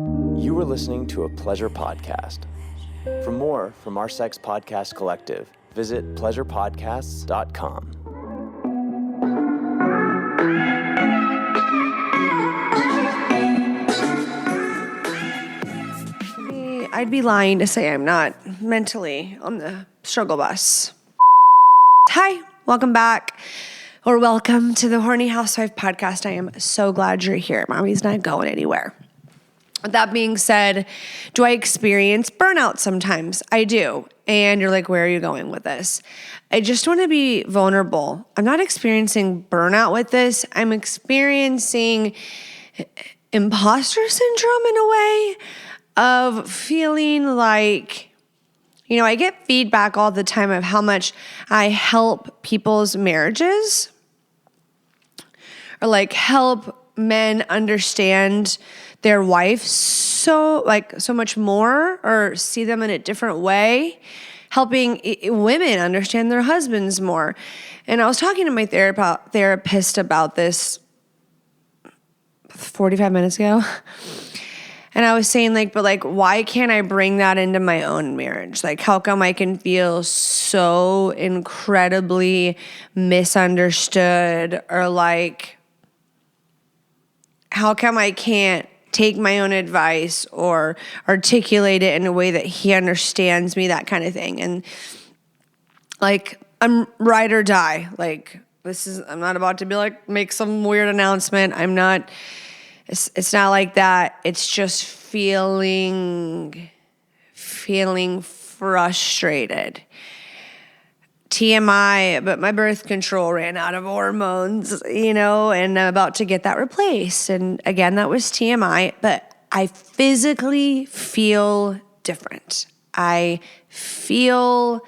You are listening to a pleasure podcast. For more from our sex podcast collective, visit pleasurepodcasts.com. I'd be lying to say I'm not mentally on the struggle bus. Hi, welcome back, or welcome to the Horny Housewife podcast. I am so glad you're here. Mommy's not going anywhere. With that being said, do I experience burnout sometimes? I do. And you're like, where are you going with this? I just want to be vulnerable. I'm not experiencing burnout with this. I'm experiencing imposter syndrome in a way of feeling like, you know, I get feedback all the time of how much I help people's marriages or like help men understand their wife so much more or see them in a different way, helping women understand their husbands more. And I was talking to my therapist about this 45 minutes ago. And I was saying, why can't I bring that into my own marriage? Like, how come I can feel so incredibly misunderstood? Or like, how come I can't take my own advice or articulate it in a way that he understands me, that kind of thing. And like, I'm ride or die. Like, I'm not about to be like, make some weird announcement. It's not like that. It's just feeling frustrated. TMI, but my birth control ran out of hormones, and I'm about to get that replaced. And again, that was TMI, but I physically feel different. I feel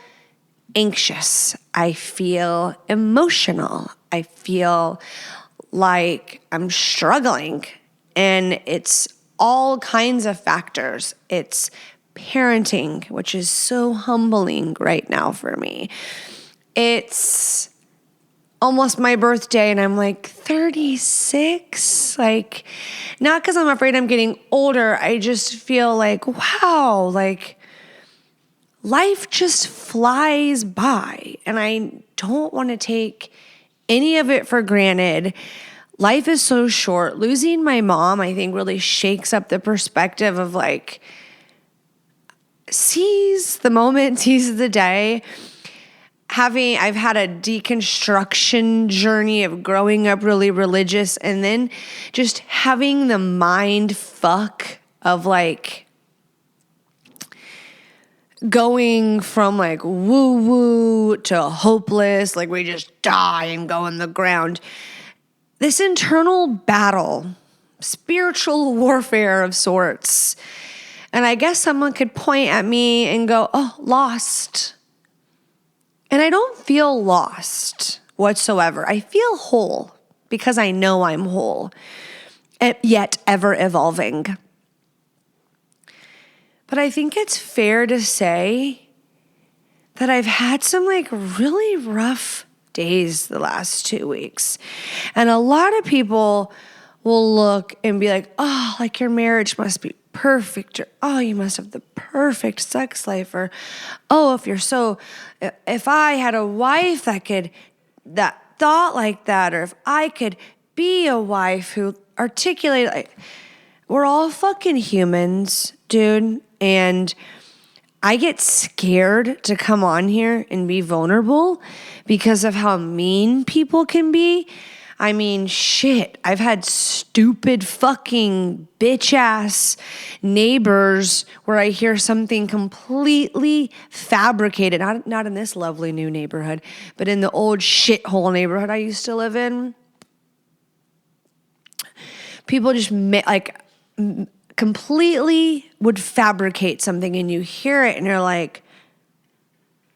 anxious. I feel emotional. I feel like I'm struggling. And it's all kinds of factors. It's parenting, which is so humbling right now for me. It's almost my birthday and I'm like 36. Like, not because I'm afraid I'm getting older. I just feel like, wow, like life just flies by and I don't want to take any of it for granted. Life is so short. Losing my mom, I think, really shakes up the perspective of like, seize the moment, seize the day. I've had a deconstruction journey of growing up really religious and then just having the mind fuck of like going from like woo-woo to hopeless, like we just die and go in the ground. This internal battle, spiritual warfare of sorts. And I guess someone could point at me and go, oh, lost. And I don't feel lost whatsoever. I feel whole because I know I'm whole, yet ever evolving. But I think it's fair to say that I've had some like really rough days the last 2 weeks. And a lot of people will look and be like, oh, like your marriage must be perfect, or oh, you must have the perfect sex life, or oh, if I had a wife that thought like that, or if I could be a wife who articulated, like, we're all fucking humans, dude, and I get scared to come on here and be vulnerable because of how mean people can be. I mean, shit, I've had stupid fucking bitch-ass neighbors where I hear something completely fabricated, not in this lovely new neighborhood, but in the old shithole neighborhood I used to live in. People just completely would fabricate something and you hear it and you're like,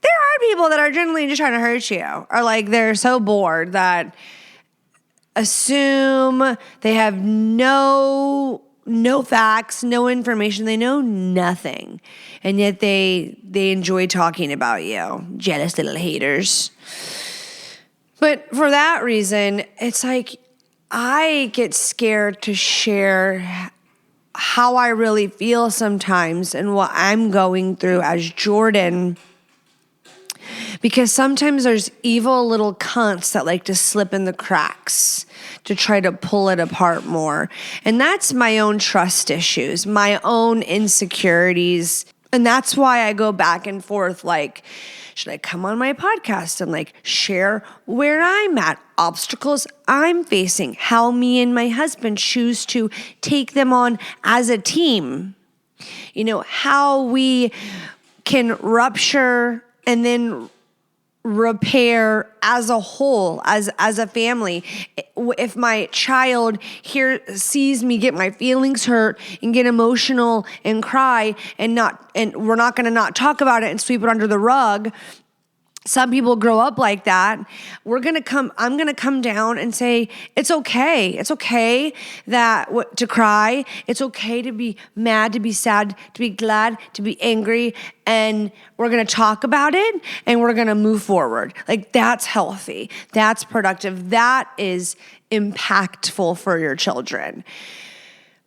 there are people that are genuinely just trying to hurt you, or like they're so bored that assume they have no facts, no information. They know nothing. And yet they enjoy talking about you. Jealous little haters. But for that reason, it's like I get scared to share how I really feel sometimes and what I'm going through as Jordan. Because sometimes there's evil little cunts that like to slip in the cracks to try to pull it apart more. And that's my own trust issues, my own insecurities. And that's why I go back and forth like, should I come on my podcast and like share where I'm at, obstacles I'm facing, how me and my husband choose to take them on as a team? You know, how we can rupture and then repair as a whole, as a family. If my child sees me get my feelings hurt and get emotional and cry and we're not going to not talk about it and sweep it under the rug. Some people grow up like that. I'm going to come down and say, it's okay. It's okay to cry. It's okay to be mad, to be sad, to be glad, to be angry. And we're going to talk about it and we're going to move forward. Like that's healthy. That's productive. That is impactful for your children.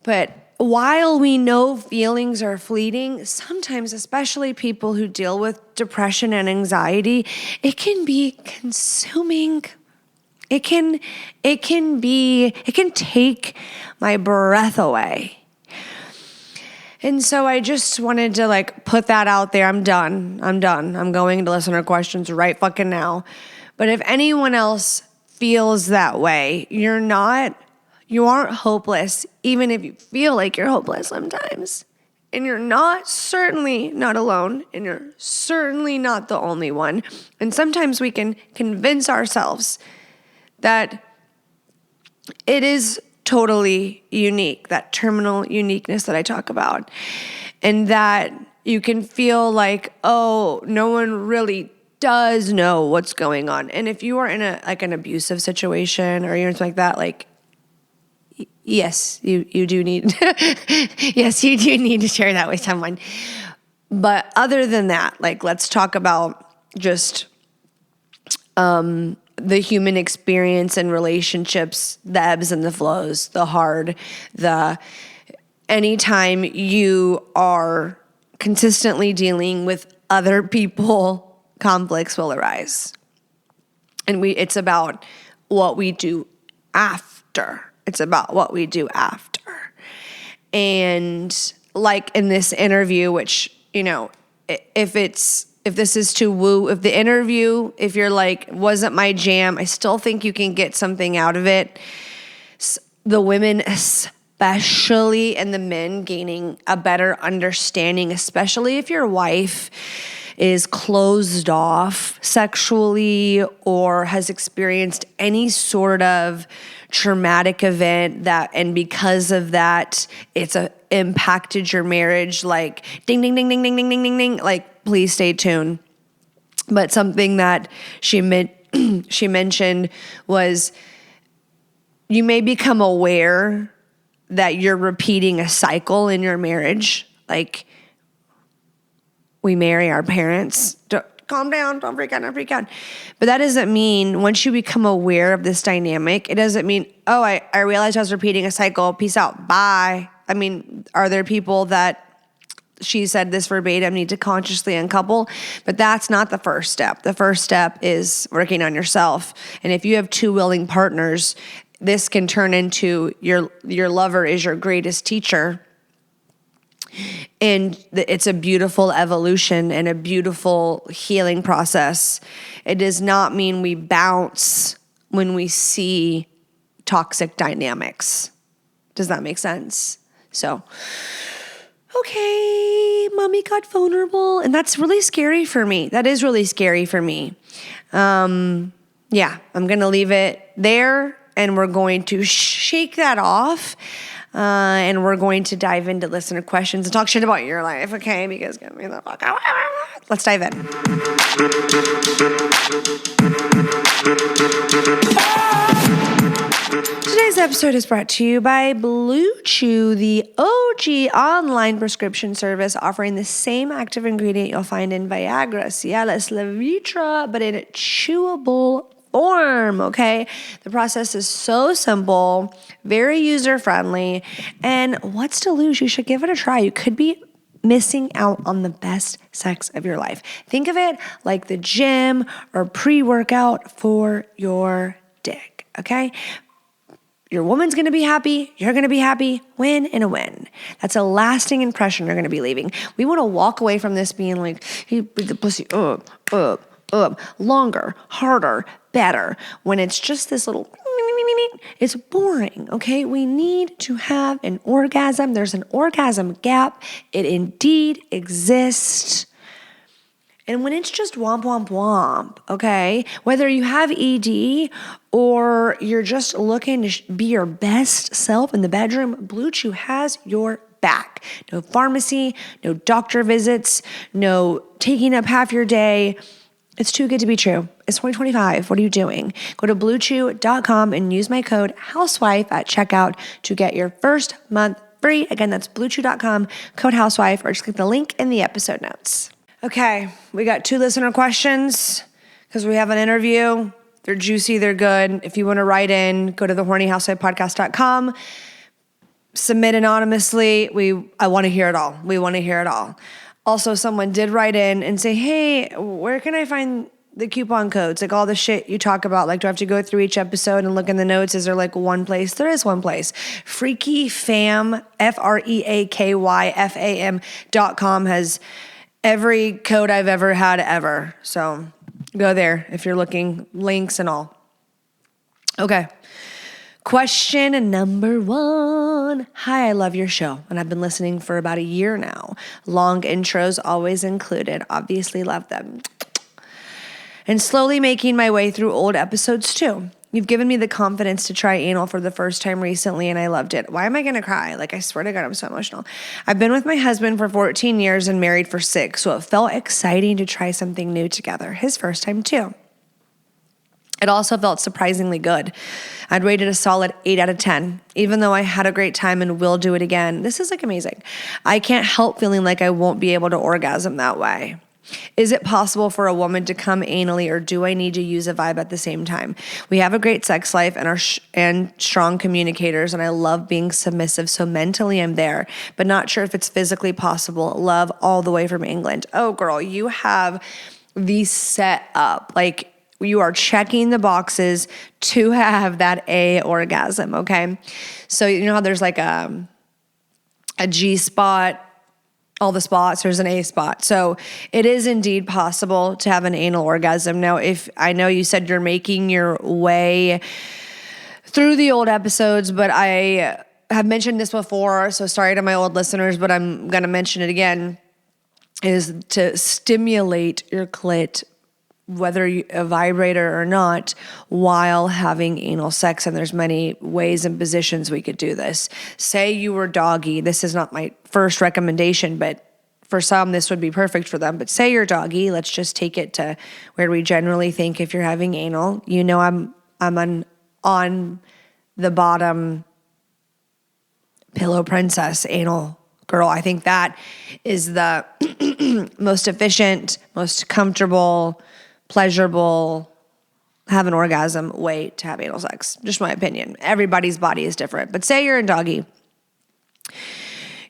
But while we know feelings are fleeting, sometimes, especially people who deal with depression and anxiety, it can be consuming. It can take my breath away. And so I just wanted to like put that out there. I'm done. I'm going to listener questions right fucking now. But if anyone else feels that way, you aren't hopeless, even if you feel like you're hopeless sometimes. And you're certainly not alone, and you're certainly not the only one. And sometimes we can convince ourselves that it is totally unique, that terminal uniqueness that I talk about. And that you can feel like, oh, no one really does know what's going on. And if you are in an abusive situation or anything like that, like, yes, you do need yes, you do need to share that with someone. But other than that, like let's talk about just the human experience and relationships, the ebbs and the flows, the hard, anytime you are consistently dealing with other people, conflicts will arise. And it's about what we do after. It's about what we do after. And like in this interview, which, you know, if this is too woo, if the interview, if you're like, wasn't my jam, I still think you can get something out of it. The women especially, and the men gaining a better understanding, especially if your wife is closed off sexually or has experienced any sort of traumatic event and because of that, it's impacted your marriage, like ding, ding, ding, ding, ding, ding, ding, ding, ding, like please stay tuned. But something that she mentioned was you may become aware that you're repeating a cycle in your marriage. Like we marry our parents. Calm down, don't freak out. But that doesn't mean, once you become aware of this dynamic, it doesn't mean, oh, I realized I was repeating a cycle, peace out, bye. I mean, are there people that she said this verbatim need to consciously uncouple? But that's not the first step. The first step is working on yourself. And if you have two willing partners, this can turn into your lover is your greatest teacher. And it's a beautiful evolution and a beautiful healing process. It does not mean we bounce when we see toxic dynamics. Does that make sense? So, okay, mommy got vulnerable. And that's really scary for me. That is really scary for me. Yeah, I'm going to leave it there. And we're going to shake that off. And we're going to dive into listener questions and talk shit about your life, okay? Because get me the fuck out. Let's dive in. Today's episode is brought to you by Blue Chew, the OG online prescription service offering the same active ingredient you'll find in Viagra, Cialis, Levitra, but in chewable form, okay? The process is so simple, very user-friendly, and what's to lose? You should give it a try. You could be missing out on the best sex of your life. Think of it like the gym or pre-workout for your dick, okay? Your woman's gonna be happy, you're gonna be happy, win and a win. That's a lasting impression you're gonna be leaving. We wanna walk away from this being like, hey, beat the pussy up, longer, harder, better. When it's just this little, it's boring, okay? We need to have an orgasm. There's an orgasm gap. It indeed exists. And when it's just womp, womp, womp, okay, whether you have ED or you're just looking to be your best self in the bedroom, Blue Chew has your back. No pharmacy, no doctor visits, no taking up half your day. It's too good to be true. It's 2025. What are you doing? Go to bluechew.com and use my code HOUSEWIFE at checkout to get your first month free. Again, that's bluechew.com, code HOUSEWIFE, or just click the link in the episode notes. Okay, we got 2 listener questions because we have an interview. They're juicy, they're good. If you want to write in, go to thehornyhousewifepodcast.com. Submit anonymously. I want to hear it all. We want to hear it all. Also, someone did write in and say, hey, where can I find the coupon codes? Like all the shit you talk about. Like, do I have to go through each episode and look in the notes? Is there like one place? There is one place. FreakyFam, FreakyFam.com has every code I've ever had ever. So go there if you're looking, links and all. Okay. Question number 1. Hi, I love your show, and I've been listening for about a year now. Long intros always included. Obviously love them. And slowly making my way through old episodes too. You've given me the confidence to try anal for the first time recently, and I loved it. Why am I going to cry? Like, I swear to God, I'm so emotional. I've been with my husband for 14 years and married for 6, so it felt exciting to try something new together. His first time too. It also felt surprisingly good. I'd rate it a solid 8 out of 10. Even though I had a great time and will do it again, this is like amazing. I can't help feeling like I won't be able to orgasm that way. Is it possible for a woman to come anally, or do I need to use a vibe at the same time? We have a great sex life and are strong communicators, and I love being submissive, so mentally I'm there, but not sure if it's physically possible. Love all the way from England. Oh, girl, you have the set up. Like, you are checking the boxes to have that A orgasm, okay? So you know how there's like a G spot, all the spots, there's an A spot. So it is indeed possible to have an anal orgasm. Now, if I know you said you're making your way through the old episodes, but I have mentioned this before, so sorry to my old listeners, but I'm going to mention it again, is to stimulate your clit, whether a vibrator or not, while having anal sex. And there's many ways and positions we could do this. Say you were doggy. This is not my first recommendation, but for some, this would be perfect for them. But say you're doggy. Let's just take it to where we generally think if you're having anal. You know, I'm on the bottom pillow princess anal girl. I think that is the most efficient, most comfortable, pleasurable, have an orgasm way to have anal sex. Just my opinion. Everybody's body is different. But say you're in doggy.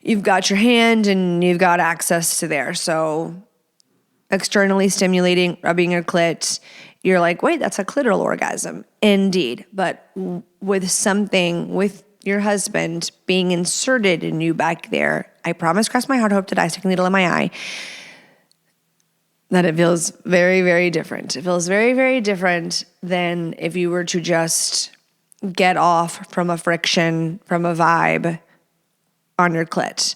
You've got your hand and you've got access to there. So externally stimulating, rubbing your clit, you're like, wait, that's a clitoral orgasm. Indeed. But with something, with your husband being inserted in you back there, I promise, cross my heart, hope to die, stick a needle in my eye, that it feels very, very different. It feels very, very different than if you were to just get off from a friction, from a vibe on your clit.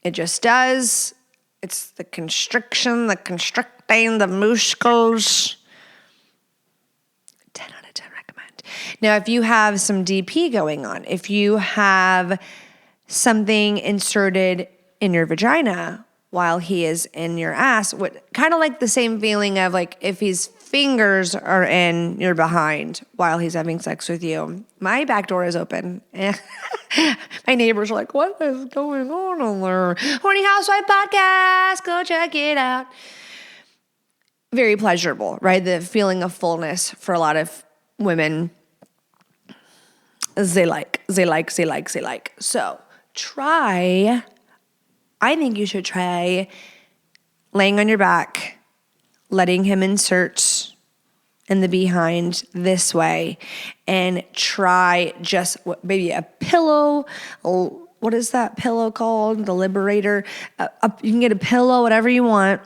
It just does. It's the constriction, the constricting, the muscles. 10 out of 10 recommend. Now, if you have some DP going on, if you have something inserted in your vagina while he is in your ass, kind of like the same feeling of like if his fingers are in your behind while he's having sex with you. My back door is open. My neighbors are like, what is going on over there? Horny Housewife Podcast, go check it out. very pleasurable, right? The feeling of fullness for a lot of women, they like. So I think you should try laying on your back, letting him insert in the behind this way, and try just maybe a pillow. What is that pillow called? The Liberator. You can get a pillow, whatever you want,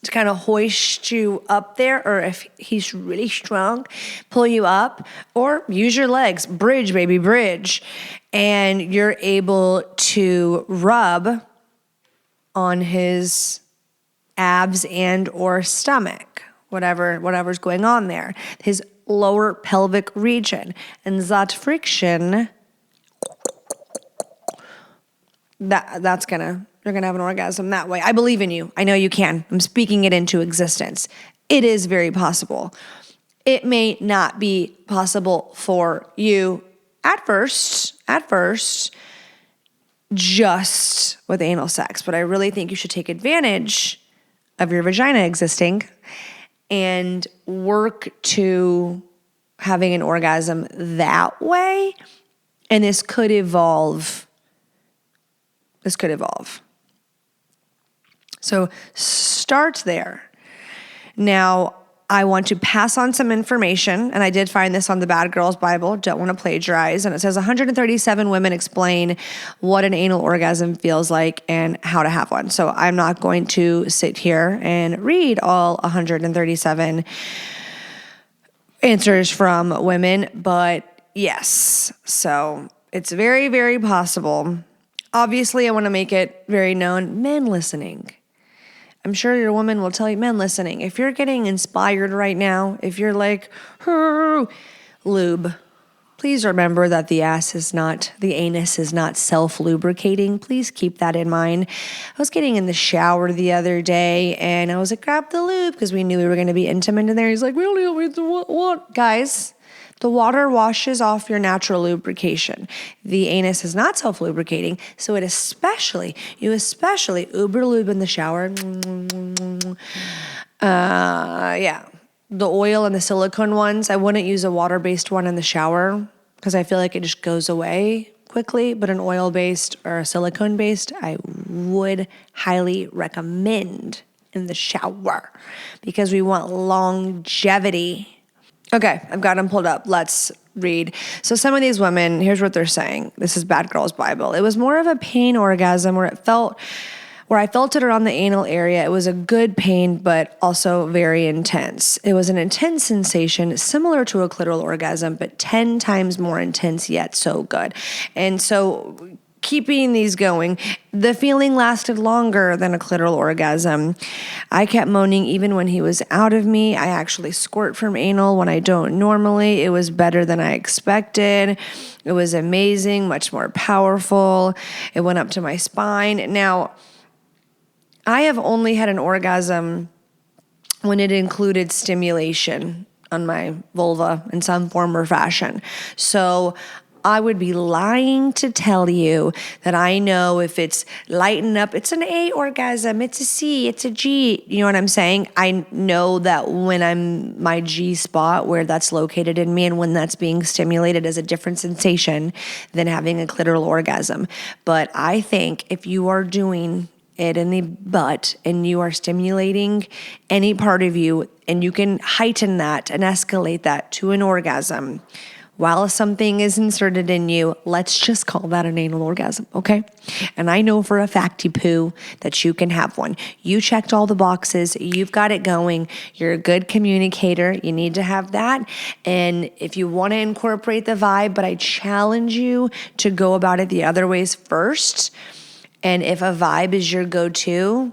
to kind of hoist you up there, or if he's really strong, pull you up, or use your legs. Bridge, baby, bridge. And you're able to rub on his abs and or stomach, whatever's going on there, his lower pelvic region. And that friction, you're gonna have an orgasm that way. I believe in you. I know you can. I'm speaking it into existence. It is very possible. It may not be possible for you at first, just with anal sex, but I really think you should take advantage of your vagina existing and work to having an orgasm that way. And this could evolve. So start there. Now, I want to pass on some information, and I did find this on the Bad Girls Bible. Don't want to plagiarize. And it says 137 women explain what an anal orgasm feels like and how to have one. So I'm not going to sit here and read all 137 answers from women, but yes. So it's very, very possible. Obviously, I want to make it very known, men listening. I'm sure your woman will tell you, men listening, if you're getting inspired right now, if you're like, lube, please remember that the anus is not self-lubricating. Please keep that in mind. I was getting in the shower the other day and I was like, grab the lube because we knew we were going to be intimate in there. He's like, we only have what? Guys, the water washes off your natural lubrication. The anus is not self-lubricating, so you especially uber lube in the shower. The oil and the silicone ones, I wouldn't use a water-based one in the shower because I feel like it just goes away quickly, but an oil-based or a silicone-based, I would highly recommend in the shower because we want longevity. Okay, I've got them pulled up. Let's read. So some of these women, here's what they're saying. This is Bad Girls Bible. It was more of a pain orgasm where I felt it around the anal area. It was a good pain, but also very intense. It was an intense sensation similar to a clitoral orgasm, but 10 times more intense, yet so good. And so keeping these going, the feeling lasted longer than a clitoral orgasm. I kept moaning even when he was out of me. I actually squirt from anal when I don't normally. It was better than I expected. It was amazing, much more powerful. It went up to my spine. Now, I have only had an orgasm when it included stimulation on my vulva in some form or fashion. So I would be lying to tell you that I know if it's lighten up, it's an A orgasm, it's a C, it's a G. You know what I'm saying? I know that when I'm my G spot, where that's located in me and when that's being stimulated is a different sensation than having a clitoral orgasm. But I think if you are doing it in the butt and you are stimulating any part of you and you can heighten that and escalate that to an orgasm, while something is inserted in you, let's just call that an anal orgasm, okay? And I know for a facty poo that you can have one. You checked all the boxes. You've got it going. You're a good communicator. You need to have that. And if you want to incorporate the vibe, but I challenge you to go about it the other ways first. And if a vibe is your go-to,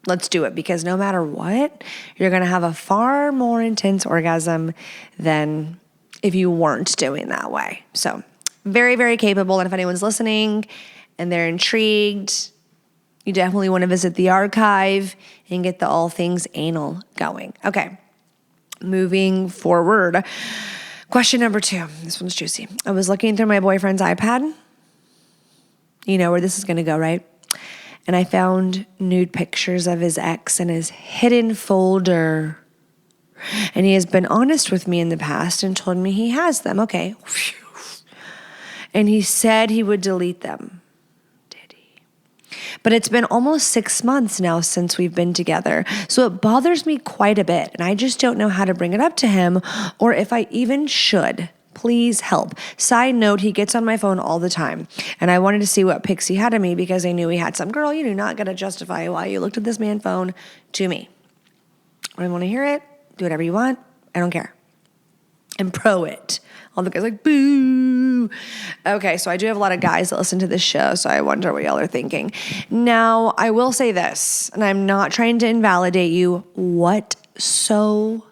let's do it, because no matter what, you're going to have a far more intense orgasm than if you weren't doing that way. So very, very capable. And if anyone's listening and they're intrigued, you definitely want to visit the archive and get the all things anal going. Okay, moving forward. Question number 2. This one's juicy. I was looking through my boyfriend's iPad. You know where this is going to go, right? and I found nude pictures of his ex in his hidden folder. And he has been honest with me in the past and told me he has them. Okay. And he said he would delete them. Did he? But it's been almost 6 months now since we've been together. So it bothers me quite a bit. And I just don't know how to bring it up to him or if I even should. Please help. Side note, he gets on my phone all the time. And I wanted to see what pics he had of me because I knew he had some. Girl, you do not got to justify why you looked at this man's phone to me. I want to hear it. Do whatever you want. I don't care. And pro it. All the guys like, boo. Okay, so I do have a lot of guys that listen to this show, so I wonder what y'all are thinking. Now, I will say this, and I'm not trying to invalidate you whatsoever.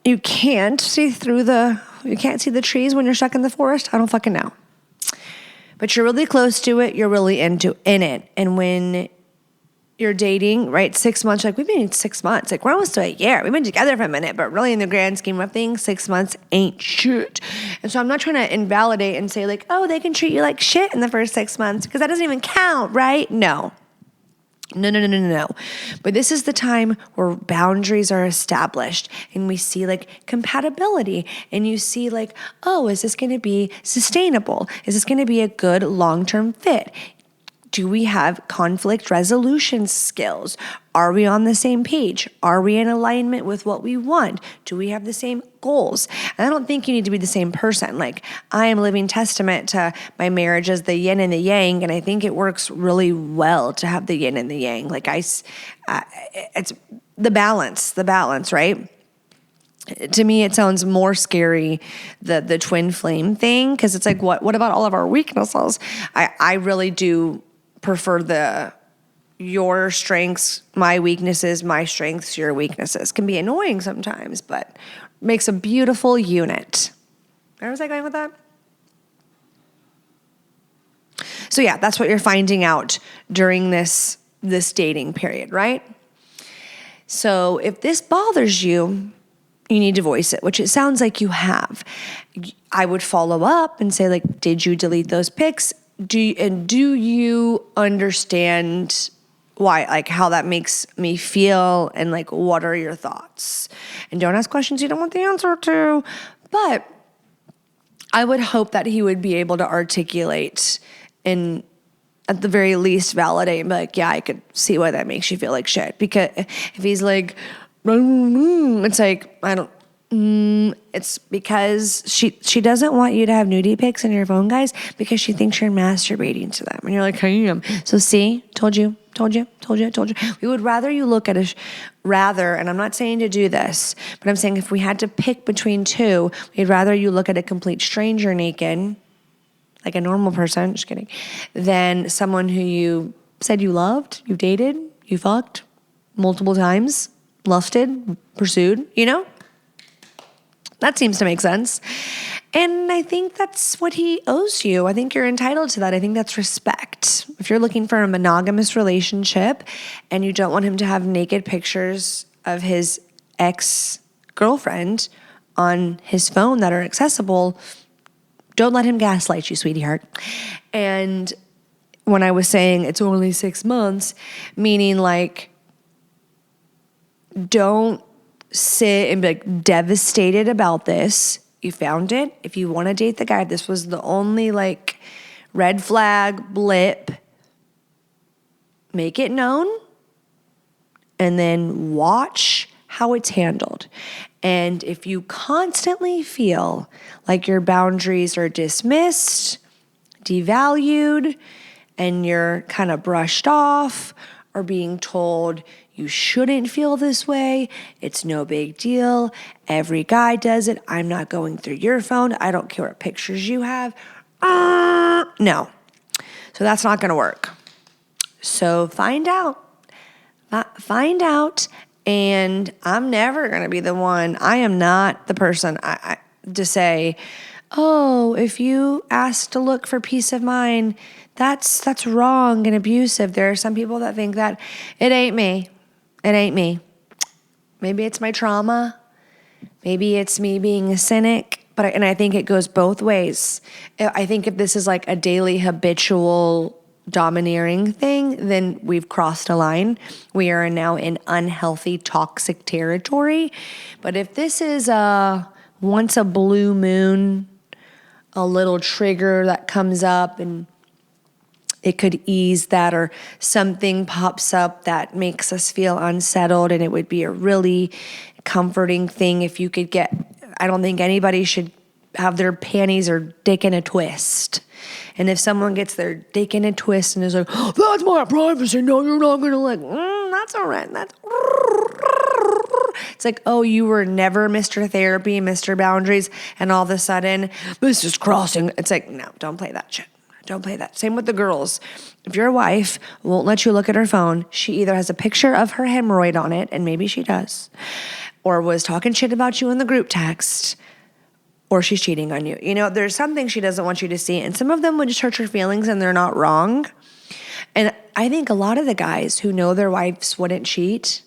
You can't see the trees when you're stuck in the forest. I don't fucking know. But you're really close to it. You're really in it. And when you're dating, right, 6 months, like we've been dating 6 months. Like we're almost to a year. We've been together for a minute, but really in the grand scheme of things, 6 months ain't shit. And so I'm not trying to invalidate and say like, oh, they can treat you like shit in the first 6 months because that doesn't even count, right? No. But this is the time where boundaries are established and we see like compatibility and you see like, oh, is this going to be sustainable? Is this going to be a good long-term fit? Do we have conflict resolution skills? Are we on the same page? Are we in alignment with what we want? Do we have the same goals? And I don't think you need to be the same person. Like I am living testament to my marriage as the yin and the yang, and I think it works really well to have the yin and the yang. Like it's the balance, right? To me, it sounds more scary, the twin flame thing, because it's like, what about all of our weaknesses? I really do prefer your strengths, my weaknesses, my strengths, your weaknesses. Can be annoying sometimes, but makes a beautiful unit. Where was I going with that? So yeah, that's what you're finding out during this dating period, right? So if this bothers you, you need to voice it, which it sounds like you have. I would follow up and say like, did you delete those pics? Do you understand why, like how that makes me feel and like what are your thoughts? And don't ask questions you don't want the answer to. But I would hope that he would be able to articulate and at the very least validate and be like, yeah, I could see why that makes you feel like shit. Because if he's like, it's like, it's because she doesn't want you to have nudie pics in your phone, guys, because she thinks you're masturbating to them. And you're like, I am. So see, told you. We would rather you look at and I'm not saying to do this, but I'm saying if we had to pick between two, we'd rather you look at a complete stranger naked, like a normal person, just kidding, than someone who you said you loved, you dated, you fucked multiple times, lusted, pursued, you know? That seems to make sense. And I think that's what he owes you. I think you're entitled to that. I think that's respect. If you're looking for a monogamous relationship and you don't want him to have naked pictures of his ex-girlfriend on his phone that are accessible, don't let him gaslight you, sweetheart. And when I was saying it's only 6 months, meaning like, don't sit and be like devastated about this. You found it. If you want to date the guy, this was the only like red flag blip. Make it known and then watch how it's handled. And if you constantly feel like your boundaries are dismissed, devalued, and you're kind of brushed off or being told you shouldn't feel this way, it's no big deal, every guy does it, I'm not going through your phone, I don't care what pictures you have. No. So that's not going to work. So find out, and I'm never going to be the one, I am not the person to say, oh, if you ask to look for peace of mind, that's wrong and abusive. There are some people that think that. It ain't me. Maybe it's my trauma. Maybe it's me being a cynic. But I think it goes both ways. I think if this is like a daily habitual domineering thing, then we've crossed a line. We are now in unhealthy, toxic territory. But if this is once a blue moon, a little trigger that comes up and it could ease that, or something pops up that makes us feel unsettled, and it would be a really comforting thing if you could get, I don't think anybody should have their panties or dick in a twist. And if someone gets their dick in a twist and is like, oh, that's my privacy, no, you're not going to like, that's all right. It's like, oh, you were never Mr. Therapy, Mr. Boundaries, and all of a sudden, this is crossing. It's like, no, don't play that shit. Don't play that. Same with the girls. If your wife won't let you look at her phone, she either has a picture of her hemorrhoid on it, and maybe she does, or was talking shit about you in the group text, or she's cheating on you. You know, there's something she doesn't want you to see, and some of them would just hurt your feelings, and they're not wrong. And I think a lot of the guys who know their wives wouldn't cheat,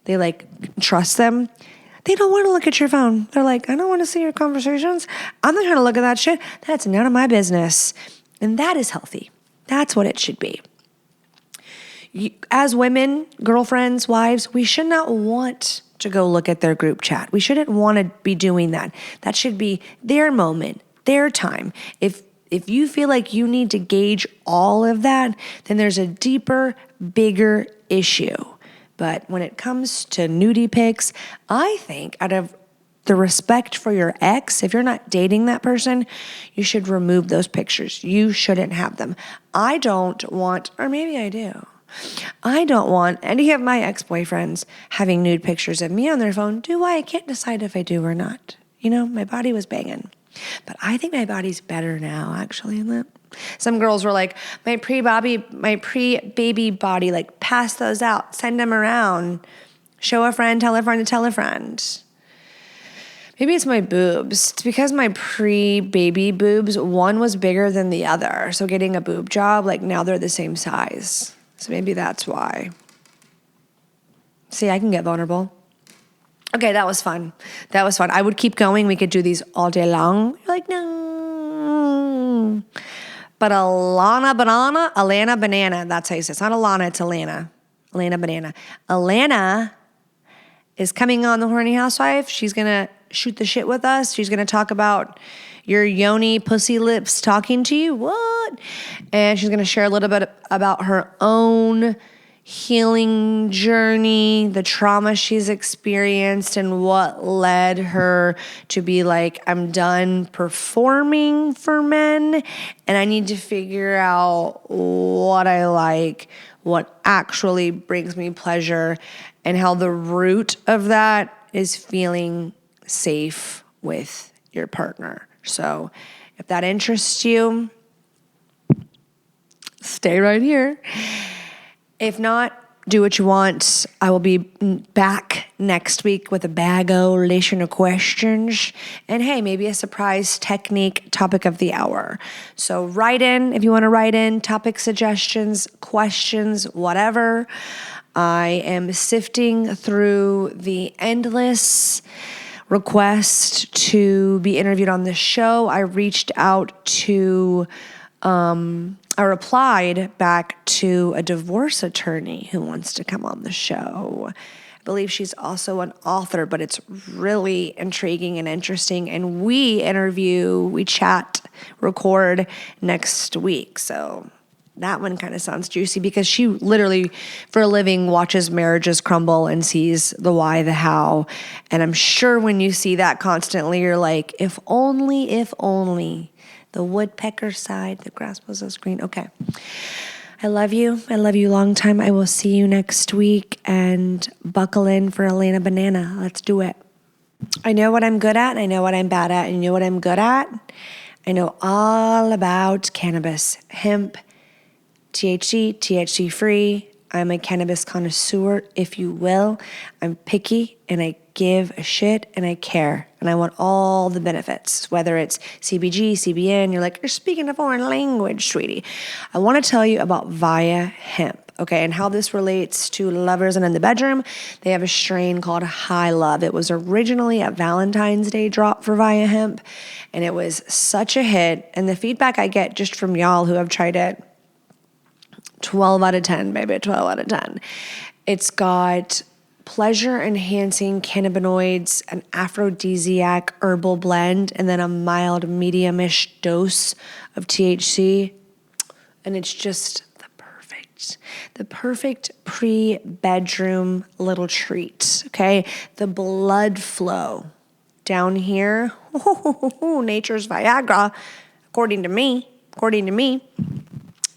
they like trust them, they don't want to look at your phone. They're like, I don't want to see your conversations. I'm not trying to look at that shit. That's none of my business. And that is healthy. That's what it should be. As women, girlfriends, wives, we should not want to go look at their group chat. We shouldn't want to be doing that. That should be their moment, their time. If you feel like you need to gauge all of that, then there's a deeper, bigger issue. But when it comes to nudie pics, I think out of the respect for your ex, if you're not dating that person, you should remove those pictures. You shouldn't have them. I don't want, or maybe I do, I don't want any of my ex-boyfriends having nude pictures of me on their phone. Do I? I can't decide if I do or not. You know, my body was banging. But I think my body's better now, actually. Some girls were like, my pre-baby body, like, pass those out, send them around, show a friend, tell a friend to tell a friend. Maybe it's my boobs. It's because my pre-baby boobs, one was bigger than the other. So getting a boob job, like, now they're the same size. So maybe that's why. See, I can get vulnerable. Okay, that was fun. I would keep going. We could do these all day long. You're like, no. But Allana Banana, that's how you say it. It's not Allana, it's Elena. Elena Banana. Elena is coming on The Horny Housewife. She's going to shoot the shit with us. She's going to talk about your yoni pussy lips talking to you. What? And she's going to share a little bit about her own healing journey, the trauma she's experienced, and what led her to be like, I'm done performing for men, and I need to figure out what I like, what actually brings me pleasure, and how the root of that is feeling safe with your partner. So if that interests you, stay right here. If not, do what you want. I will be back next week with a bag-o-lation of questions. And hey, maybe a surprise technique topic of the hour. So write in if you want to write in topic suggestions, questions, whatever. I am sifting through the endless request to be interviewed on the show. I reached out to, I replied back to a divorce attorney who wants to come on the show. I believe she's also an author, but it's really intriguing and interesting. And we chat, record next week. So that one kind of sounds juicy because she literally, for a living, watches marriages crumble and sees the why, the how. And I'm sure when you see that constantly, you're like, if only the woodpecker sighed, the grass was so green. Okay. I love you. I love you long time. I will see you next week, and buckle in for Elena Banana. Let's do it. I know what I'm good at, and I know what I'm bad at. And you know what I'm good at? I know all about cannabis, hemp, THC, THC free. I'm a cannabis connoisseur, if you will. I'm picky and I give a shit and I care. And I want all the benefits, whether it's CBG, CBN. You're like, you're speaking a foreign language, sweetie. I want to tell you about Via Hemp. Okay, and how this relates to lovers and in the bedroom. They have a strain called High Love. It was originally a Valentine's Day drop for Via Hemp, and it was such a hit. And the feedback I get just from y'all who have tried it, 12 out of 10, baby, 12 out of 10. It's got pleasure-enhancing cannabinoids, an aphrodisiac herbal blend, and then a mild medium-ish dose of THC. And it's just the perfect pre-bedroom little treat, okay? The blood flow down here, nature's Viagra, according to me,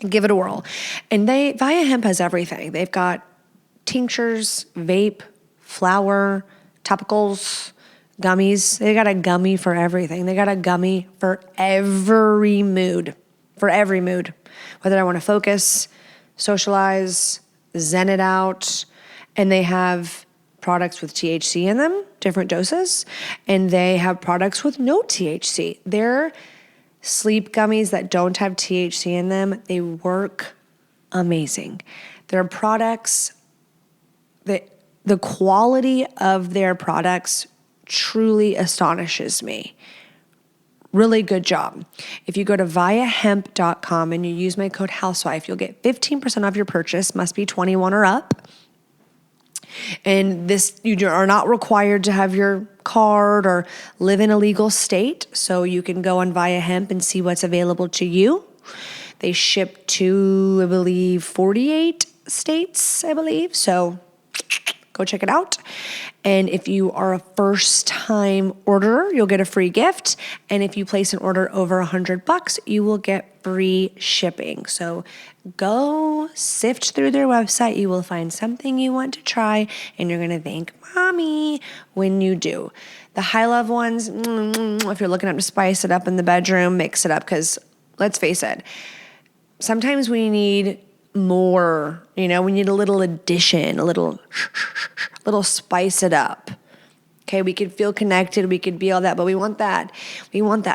give it a whirl. And Via Hemp has everything. They've got tinctures, vape, flower, topicals, gummies. They got a gummy for everything. They got a gummy for every mood, whether I want to focus, socialize, zen it out. And they have products with THC in them, different doses, and they have products with no THC. They're sleep gummies that don't have THC in them. They work amazing. Their products, the quality of their products truly astonishes me. Really good job. If you go to viahemp.com and you use my code housewife, you'll get 15% off your purchase. Must be 21 or up. And this, you are not required to have your card or live in a legal state. So you can go on Via Hemp and see what's available to you. They ship to, I believe, 48 states, I believe. So go check it out. And if you are a first-time orderer, you'll get a free gift. And if you place an order over $100, you will get free shipping. So go sift through their website. You will find something you want to try, and you're going to thank mommy when you do. The High Love ones, if you're looking to spice it up in the bedroom, mix it up, because let's face it, sometimes we need more, we need a little addition, a little spice it up. Okay, we could feel connected, we could be all that, but we want that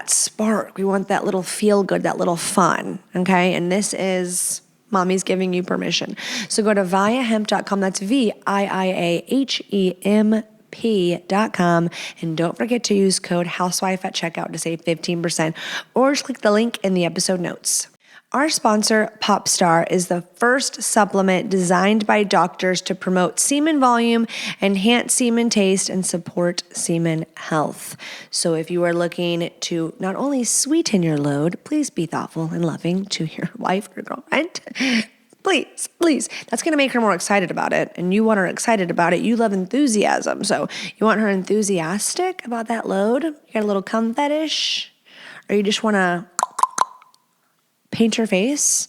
spark, we want that little feel good, that little fun, okay? And this is mommy's giving you permission. So go to viahemp.com, that's viahemp.com, and don't forget to use code housewife at checkout to save 15%, or just click the link in the episode notes. Our sponsor, Popstar, is the first supplement designed by doctors to promote semen volume, enhance semen taste, and support semen health. So if you are looking to not only sweeten your load, please be thoughtful and loving to your wife or girlfriend. Please. That's going to make her more excited about it. And you want her excited about it. You love enthusiasm. So you want her enthusiastic about that load? You got a little cum fetish? Or you just want to paint her face?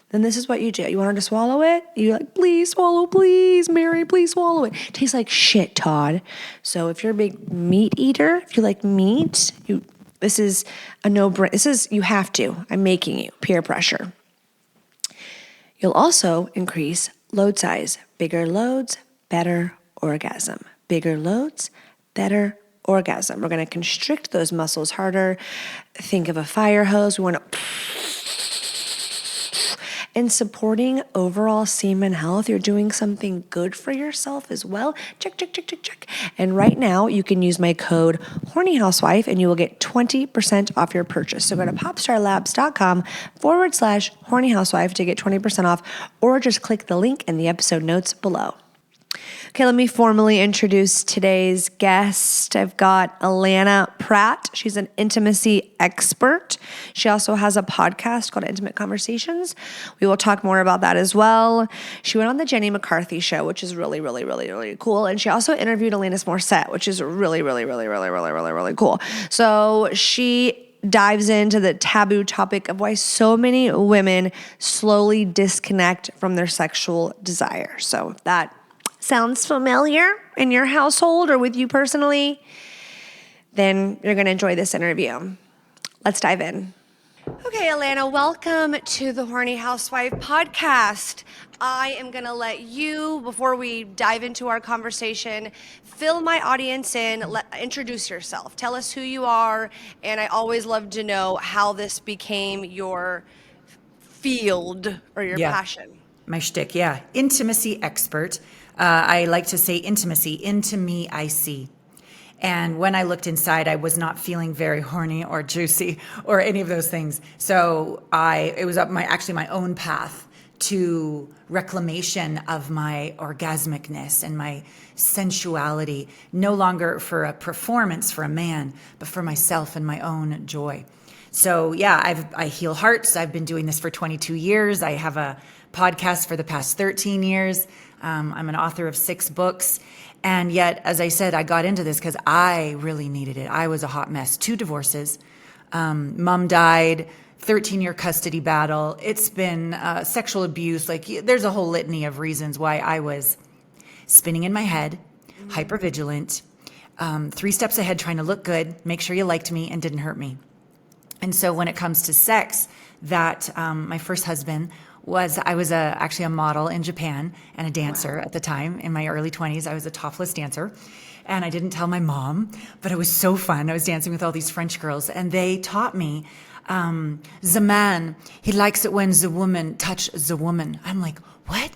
Then this is what you do. You want her to swallow it? You're like, please swallow, please, Mary, please swallow it. It tastes like shit, Todd. So if you're a big meat eater, if you like meat, this is a no-brainer. You have to. I'm making you. Peer pressure. You'll also increase load size. Bigger loads, better orgasm. Bigger loads, better orgasm. We're going to constrict those muscles harder. Think of a fire hose. We want to... And supporting overall semen health, you're doing something good for yourself as well. Check. And right now, you can use my code HornyHousewife, and you will get 20% off your purchase. So go to popstarlabs.com/HornyHousewife to get 20% off, or just click the link in the episode notes below. Okay, let me formally introduce today's guest. I've got Allana Pratt. She's an intimacy expert. She also has a podcast called Intimate Conversations. We will talk more about that as well. She went on the Jenny McCarthy show, which is really, really, really, really cool. And she also interviewed Alanis Morissette, which is really, really, really, really, really, really, really cool. So she dives into the taboo topic of why so many women slowly disconnect from their sexual desire. So that sounds familiar in your household or with you personally, then you're going to enjoy this interview. Let's dive in. Okay, Alana, welcome to the Horny Housewife podcast. I am going to let you, before we dive into our conversation, fill my audience in, introduce yourself. Tell us who you are, and I always love to know how this became your field or your Yeah, passion. my shtick. Yeah, intimacy expert. I like to say intimacy. Into me, I see. And when I looked inside, I was not feeling very horny or juicy or any of those things. So it was up my own path to reclamation of my orgasmicness and my sensuality, no longer for a performance for a man, but for myself and my own joy. So yeah, I heal hearts. I've been doing this for 22 years. I have a podcast for the past 13 years. I'm an author of 6 books. And yet, as I said, I got into this because I really needed it. I was a hot mess. 2 divorces. Mom died, 13-year custody battle. It's been sexual abuse. Like, there's a whole litany of reasons why I was spinning in my head, hypervigilant, 3 steps ahead, trying to look good, make sure you liked me and didn't hurt me. And so when it comes to sex, my first husband I was actually a model in Japan and a dancer at the time. In my early 20s, I was a topless dancer. And I didn't tell my mom, but it was so fun. I was dancing with all these French girls, and they taught me, the man, he likes it when the woman touch the woman. I'm like, what?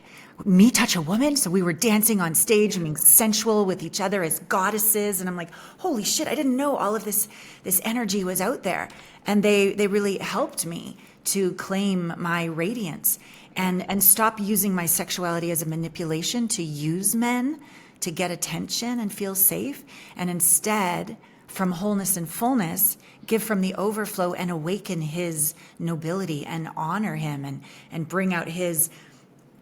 Me touch a woman? So we were dancing on stage and being sensual with each other as goddesses. And I'm like, holy shit, I didn't know all of this energy was out there. And they really helped me to claim my radiance and stop using my sexuality as a manipulation to use men to get attention and feel safe. And instead, from wholeness and fullness, give from the overflow and awaken his nobility and honor him and bring out his,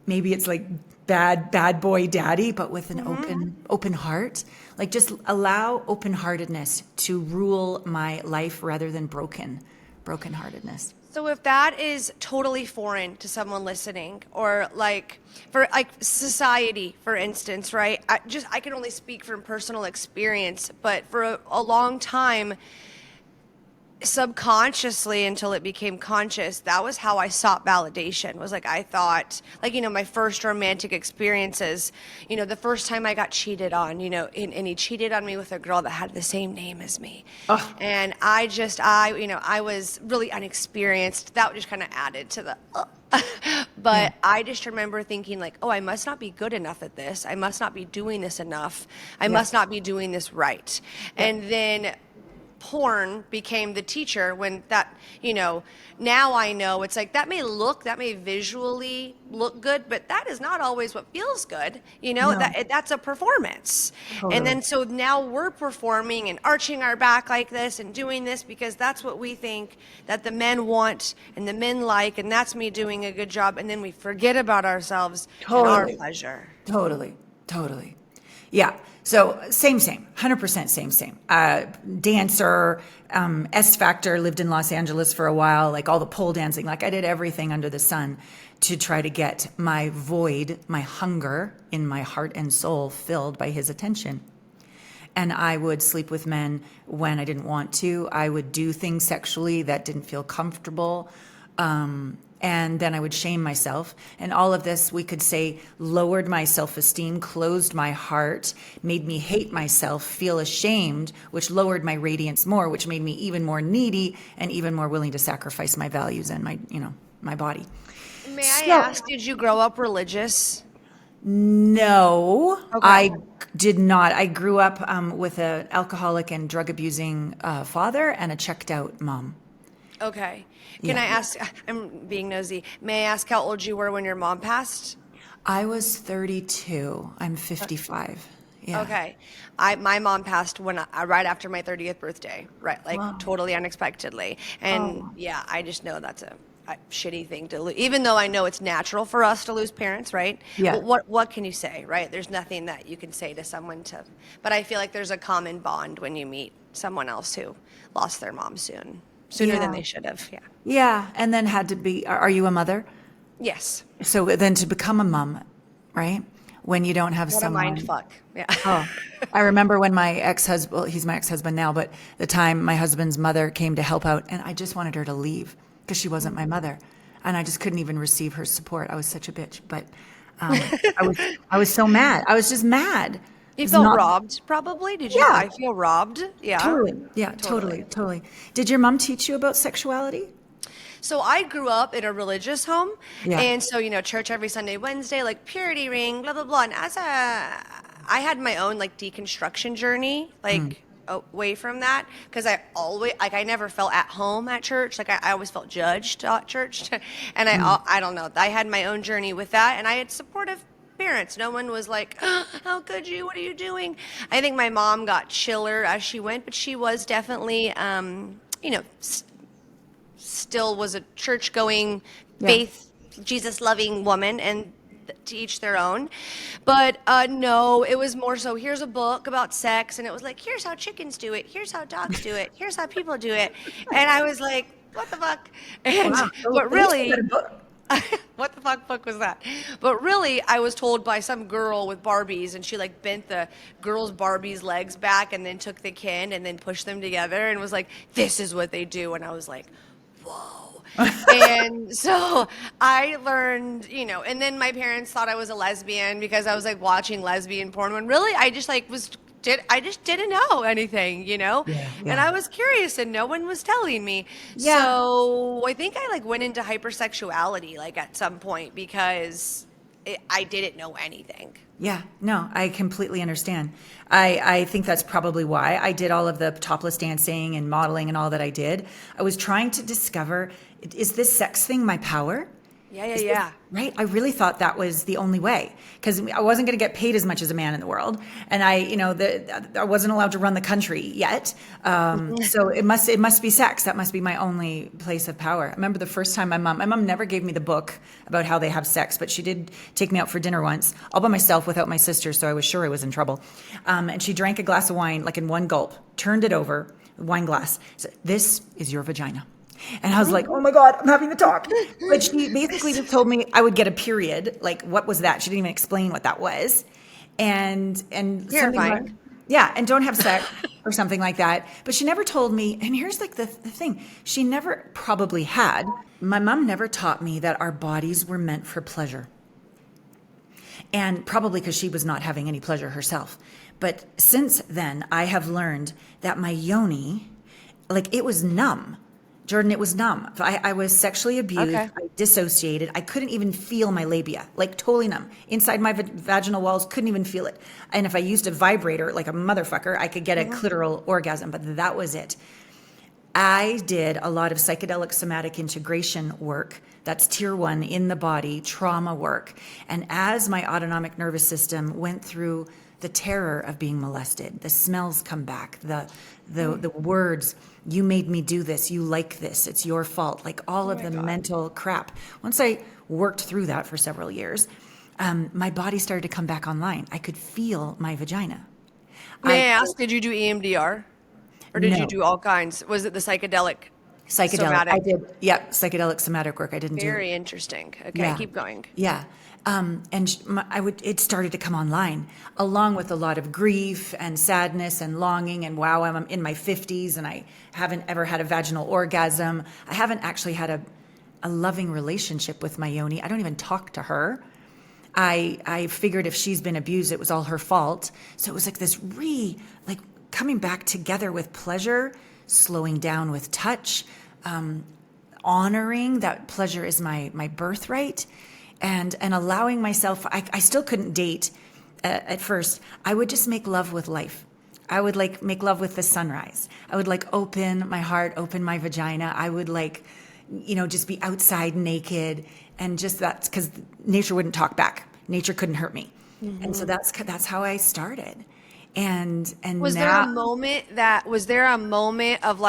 maybe it's like bad boy daddy, but with an open heart. Like, just allow open-heartedness to rule my life rather than broken-heartedness. So if that is totally foreign to someone listening, or for society, for instance, right? I can only speak from personal experience, but for a long time, subconsciously until it became conscious, that was how I sought validation. Was like, I thought, my first romantic experiences, the first time I got cheated on, and he cheated on me with a girl that had the same name as me. Oh. And I was really unexperienced. That just kind of added to the but I just remember thinking I must not be good enough at this. I must not be doing this enough. I must not be doing this right. And then porn became the teacher when that, now I know it's that may visually look good, but that is not always what feels good, no. That's a performance. Totally. And then so now we're performing and arching our back like this and doing this because that's what we think that the men want and the men like, and that's me doing a good job, and then we forget about ourselves and our pleasure. Totally. Yeah. So same, 100% same. Dancer, S Factor, lived in Los Angeles for a while, all the pole dancing, I did everything under the sun to try to get my void, my hunger in my heart and soul filled by his attention. And I would sleep with men when I didn't want to. I would do things sexually that didn't feel comfortable. And then I would shame myself. And all of this, we could say, lowered my self-esteem, closed my heart, made me hate myself, feel ashamed, which lowered my radiance more, which made me even more needy and even more willing to sacrifice my values and my body. May I ask, did you grow up religious? No, okay. I did not. I grew up with an alcoholic and drug abusing father and a checked out mom. Okay. Can I ask, I'm being nosy, may I ask how old you were when your mom passed? I was 32. I'm 55. Yeah. Okay. My mom passed right after my 30th birthday, right? Wow. Totally unexpectedly. And yeah, I just know that's a shitty thing to lose, even though I know it's natural for us to lose parents, right? Yeah. What can you say, right? There's nothing that you can say to someone but I feel like there's a common bond when you meet someone else who lost their mom sooner than they should have. Yeah. Yeah. And then had to be, are you a mother? Yes. So then to become a mom, right? When you don't have someone. What a mind fuck. Yeah. I remember when my ex-husband, well, he's my ex-husband now, but the time my husband's mother came to help out, and I just wanted her to leave because she wasn't my mother. And I just couldn't even receive her support. I was such a bitch. But I was so mad. I was just mad. You It's felt not, robbed, probably? Did you? yeah, I feel robbed. Yeah. totally. Yeah, totally. Did your mom teach you about sexuality? So I grew up in a religious home, Yeah. and so church every Sunday, Wednesday, like purity ring, blah blah blah. And I had my own like deconstruction journey, like away from that, because I never felt at home at church. Like I always felt judged at church, and I don't know. I had my own journey with that, and I had supportive parents. No one was like, oh, how could you? What are you doing? I think my mom got chiller as she went, but she was definitely, still was a church going, faith, Jesus loving woman, and to each their own. But no, it was more so, here's a book about sex, and it was like, here's how chickens do it, here's how dogs do it, here's how people do it. And I was like, what the fuck? And Wow. but really, what the fuck book was that? But really, I was told by some girl with Barbies, and she like bent the girl's Barbie's legs back and then took the kin and then pushed them together and was like, this is what they do. And I was like, whoa. And so I learned, and then my parents thought I was a lesbian because I was like watching lesbian porn, when really I just like I just didn't know anything, and I was curious and no one was telling me. Yeah. So I think I like went into hypersexuality like at some point because I didn't know anything. Yeah, no, I completely understand. I think that's probably why I did all of the topless dancing and modeling and all that I did. I was trying to discover, is this sex thing my power? Yeah. Right? I really thought that was the only way, because I wasn't going to get paid as much as a man in the world. And I wasn't allowed to run the country yet. So it must be sex. That must be my only place of power. I remember the first time my mom never gave me the book about how they have sex, but she did take me out for dinner once, all by myself without my sister. So I was sure I was in trouble. And she drank a glass of wine, like in one gulp, turned it over, wine glass, said, "This is your vagina." And I was like, oh my God, I'm having the talk. But she basically just told me I would get a period. Like, what was that? She didn't even explain what that was. And Terrifying. and don't have sex or something like that. But she never told me, and here's like the thing. She never probably had. My mom never taught me that our bodies were meant for pleasure. And probably because she was not having any pleasure herself. But since then, I have learned that my yoni, like, it was numb. Jordan, it was numb. I was sexually abused. Okay. I dissociated. I couldn't even feel my labia, like totally numb. Inside my vaginal walls, couldn't even feel it. And if I used a vibrator, like a motherfucker, I could get a clitoral orgasm, but that was it. I did a lot of psychedelic somatic integration work. That's tier 1 in the body, trauma work. And as my autonomic nervous system went through the terror of being molested, the smells come back, the words, you made me do this, you like this, it's your fault, like all of the mental crap. Once I worked through that for several years, my body started to come back online. I could feel my vagina. May I ask, did you do EMDR? Or did No. you do all kinds? Was it the psychedelic? Psychedelic. I did, psychedelic somatic work. I didn't do. Very interesting. Okay, Yeah. keep going. Yeah. It started to come online along with a lot of grief and sadness and longing. And wow, I'm in my 50s and I haven't ever had a vaginal orgasm. I haven't actually had a loving relationship with my yoni. I don't even talk to her. I figured if she's been abused, it was all her fault. So it was like this coming back together with pleasure, slowing down with touch, honoring that pleasure is my birthright. And allowing myself, I still couldn't date at first. I would just make love with life. I would make love with the sunrise. I would open my heart, open my vagina. I would just be outside naked. And just that's because nature wouldn't talk back. Nature couldn't hurt me. Mm-hmm. And so that's how I started. And was there a moment of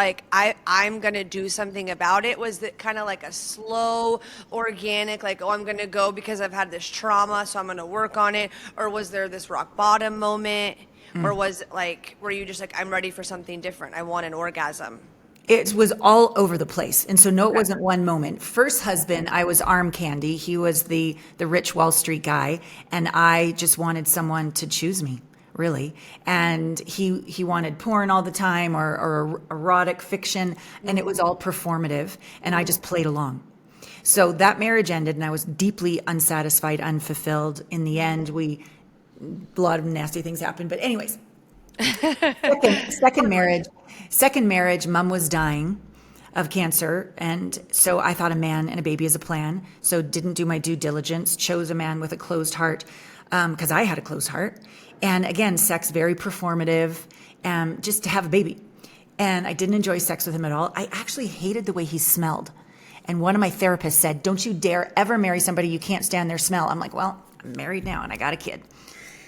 I'm gonna do something about it? Was it kind of like a slow, organic, I'm gonna go because I've had this trauma, so I'm gonna work on it? Or was there this rock bottom moment? Or was it were you just I'm ready for something different? I want an orgasm. It was all over the place. And so no, it wasn't one moment. First husband, I was arm candy. He was the rich Wall Street guy. And I just wanted someone to choose me. really. And he wanted porn all the time or erotic fiction, and it was all performative, and I just played along. So that marriage ended, and I was deeply unsatisfied, unfulfilled. In the end, a lot of nasty things happened. But anyways, second marriage, mom was dying of cancer. And so I thought a man and a baby is a plan. So didn't do my due diligence, chose a man with a closed heart, because I had a closed heart. And again, sex, very performative, just to have a baby. And I didn't enjoy sex with him at all. I actually hated the way he smelled. And one of my therapists said, don't you dare ever marry somebody you can't stand their smell. I'm like, well, I'm married now and I got a kid.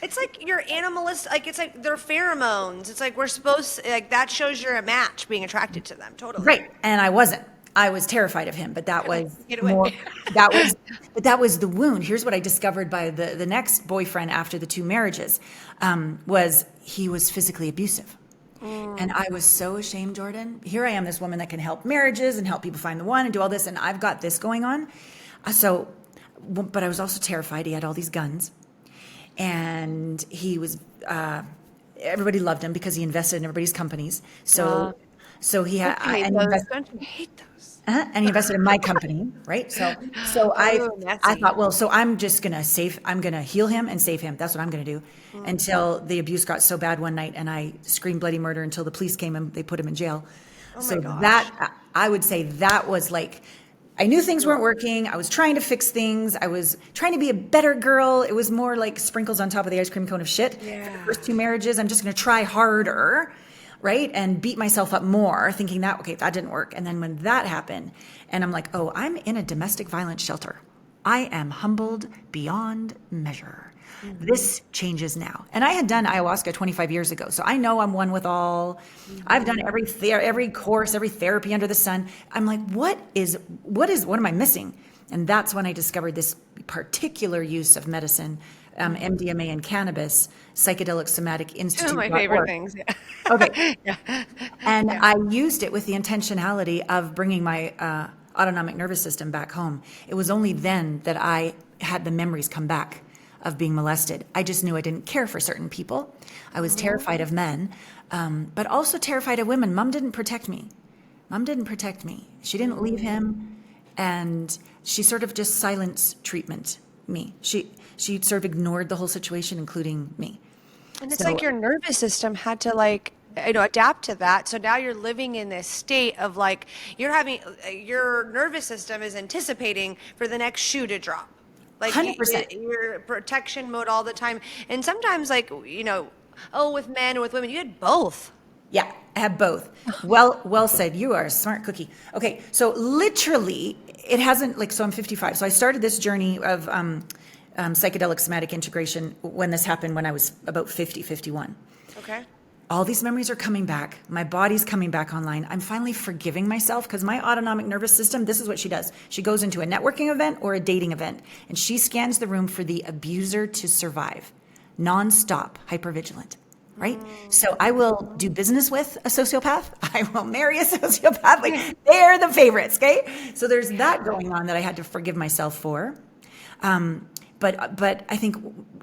It's like you're animalist, like it's like they're pheromones. It's like we're supposed to, like that shows you're a match being attracted to them. Totally. Right. And I wasn't. I was terrified of him, but that was Get away. more, that was the wound. Here's what I discovered by the next boyfriend after the 2 marriages, was he was physically abusive. And I was so ashamed, Jordan. Here I am, this woman that can help marriages and help people find the one and do all this. And I've got this going on. But I was also terrified. He had all these guns. And he was, everybody loved him because he invested in everybody's companies. So he had, Don't you hate those? and he invested in my company, right? So I thought, well, so I'm gonna heal him and save him. That's what I'm gonna do. Until the abuse got so bad one night, and I screamed bloody murder until the police came and they put him in jail. So that, I would say that was like, I knew things weren't working. I was trying to fix things. I was trying to be a better girl. It was more like sprinkles on top of the ice cream cone of shit. Yeah. For the first 2 marriages, I'm just gonna try harder, right? And beat myself up more, thinking that, okay, that didn't work. And then when that happened, and I'm like, oh, I'm in a domestic violence shelter. I am humbled beyond measure. This changes now. And I had done ayahuasca 25 years ago, so I know I'm one with all. I've done every course, every therapy under the sun. I'm like, what am I missing? And that's when I discovered this particular use of medicine, MDMA and cannabis, psychedelic somatic institute. Two of my favorite things. Yeah. Okay. And I used it with the intentionality of bringing my autonomic nervous system back home. It was only then that I had the memories come back of being molested. I just knew I didn't care for certain people. I was terrified of men, but also terrified of women. Mom didn't protect me. She didn't leave him, and she sort of just silence treatment me. She sort of ignored the whole situation, including me. And it's like your nervous system had to adapt to that. So now you're living in this state of like, your nervous system is anticipating for the next shoe to drop. Like 100%. You're protection mode all the time. And sometimes with men or with women, you had both. Yeah, I have both. Well said. You are a smart cookie. Okay, so literally, it hasn't, so I'm 55. So I started this journey of psychedelic somatic integration when this happened when I was about 51. Okay. All these memories are coming back. My body's coming back online. I'm finally forgiving myself because my autonomic nervous system, this is what she does. She goes into a networking event or a dating event, and she scans the room for the abuser to survive. Nonstop, hypervigilant, right? So I will do business with a sociopath. I will marry a sociopath. They're the favorites, okay? So there's that going on that I had to forgive myself for. But I think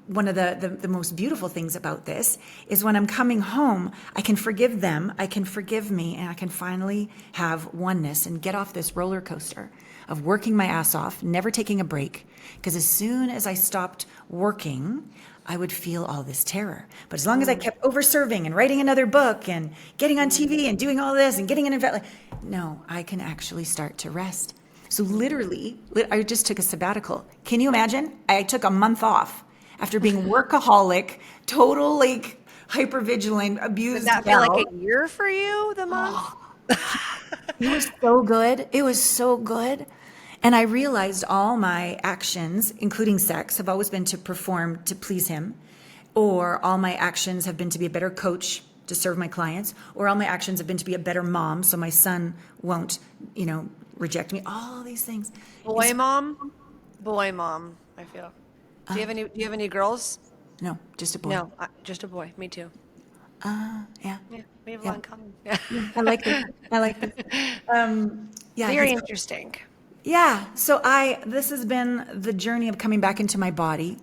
one of the most beautiful things about this is when I'm coming home, I can forgive them, I can forgive me, and I can finally have oneness and get off this roller coaster of working my ass off, never taking a break. Because as soon as I stopped working, I would feel all this terror. But as long as I kept over-serving and writing another book and getting on TV and doing all this and getting an event, no, I can actually start to rest. So literally, I just took a sabbatical. Can you imagine? I took a month off after being workaholic, total hypervigilant, abused. Did that feel like a year for you, the month? It was so good. It was so good. And I realized all my actions, including sex, have always been to perform to please him, or all my actions have been to be a better coach to serve my clients, or all my actions have been to be a better mom so my son won't, reject me. All these things. Boy mom, I feel. Do you have any girls? No, just a boy. No, just a boy. Me too. Yeah. Yeah, we have a lot in common. Yeah. I like this. Very interesting. Yeah. So this has been the journey of coming back into my body.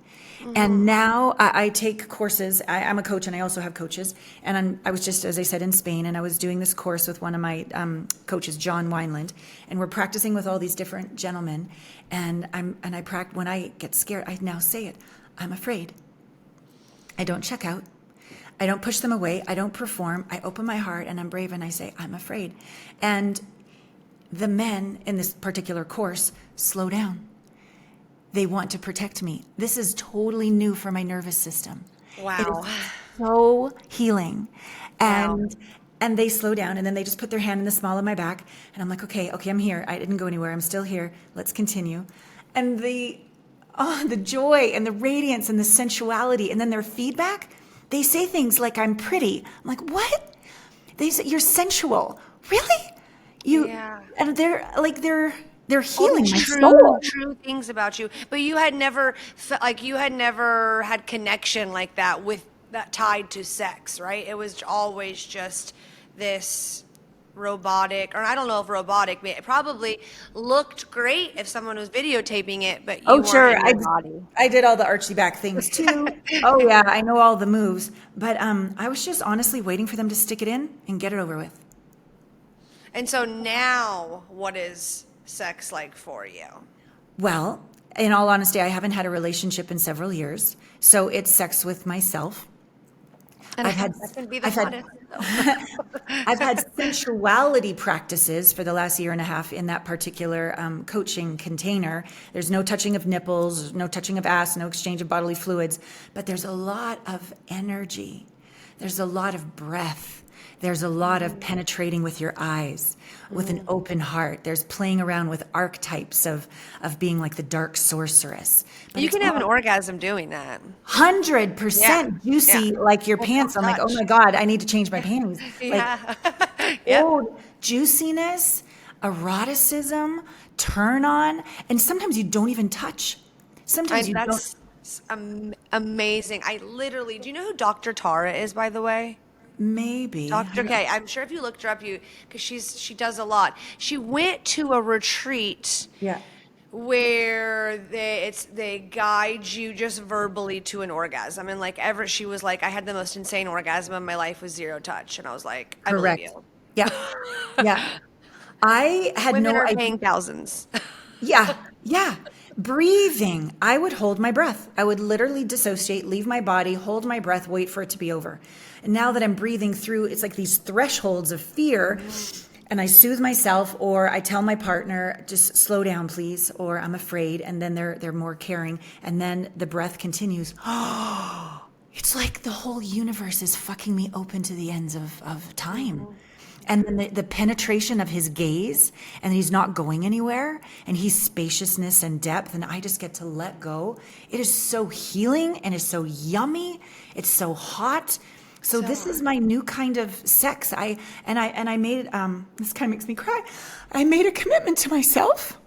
And now I take courses. I'm a coach and I also have coaches. And I was just, as I said, in Spain, and I was doing this course with one of my coaches, John Wineland, and we're practicing with all these different gentlemen. And I practice, when I get scared, I now say it, I'm afraid. I don't check out. I don't push them away. I don't perform. I open my heart and I'm brave and I say, I'm afraid. And the men in this particular course slow down. They want to protect me. This is totally new for my nervous system. Wow. It is so healing. Wow. And they slow down and then they just put their hand in the small of my back. And I'm like, okay, I'm here. I didn't go anywhere. I'm still here. Let's continue. And the joy and the radiance and the sensuality and then their feedback, they say things like, I'm pretty. I'm like, what? They say, you're sensual. Really? And they're healing my soul. True things about you, but you had never had connection like that with that tied to sex, right? It was always just this robotic, or I don't know if robotic, but it probably looked great if someone was videotaping it, but you weren't in your body. I did all the archy back things too. Oh yeah, I know all the moves, but I was just honestly waiting for them to stick it in and get it over with. And so now, what is sex like for you? Well, in all honesty, I haven't had a relationship in several years, so it's sex with myself. I've had sensuality practices for the last year and a half in that particular coaching container. There's no touching of nipples, no touching of ass, no exchange of bodily fluids, but there's a lot of energy. There's a lot of breath. There's a lot of penetrating with your eyes, with an open heart. There's playing around with archetypes of being like the dark sorceress. But you can have an orgasm doing that. 100% juicy, like your pants. I'm like, oh my God, I need to change my panties. Yeah. Old juiciness, eroticism, turn on, and sometimes you don't even touch. Sometimes you don't. That's amazing. Do you know who Dr. Tara is, by the way? Maybe. Okay, I'm sure if you looked her up, because she does a lot. She went to a retreat where they guide you just verbally to an orgasm, and she was like, I had the most insane orgasm of my life with zero touch, and I was like, I believe you. Yeah, yeah. I had Women no are idea. paying thousands. Yeah. Breathing. I would hold my breath. I would literally dissociate, leave my body, hold my breath, wait for it to be over. And now that I'm breathing through, it's like these thresholds of fear, and I soothe myself, or I tell my partner, just slow down, please, or I'm afraid, and then they're more caring, and then the breath continues. It's like the whole universe is fucking me open to the ends of time. And then the penetration of his gaze, and he's not going anywhere, and he's spaciousness and depth, and I just get to let go. It is so healing, and it's so yummy. It's so hot. So this is my new kind of sex. I made this kind of makes me cry. I made a commitment to myself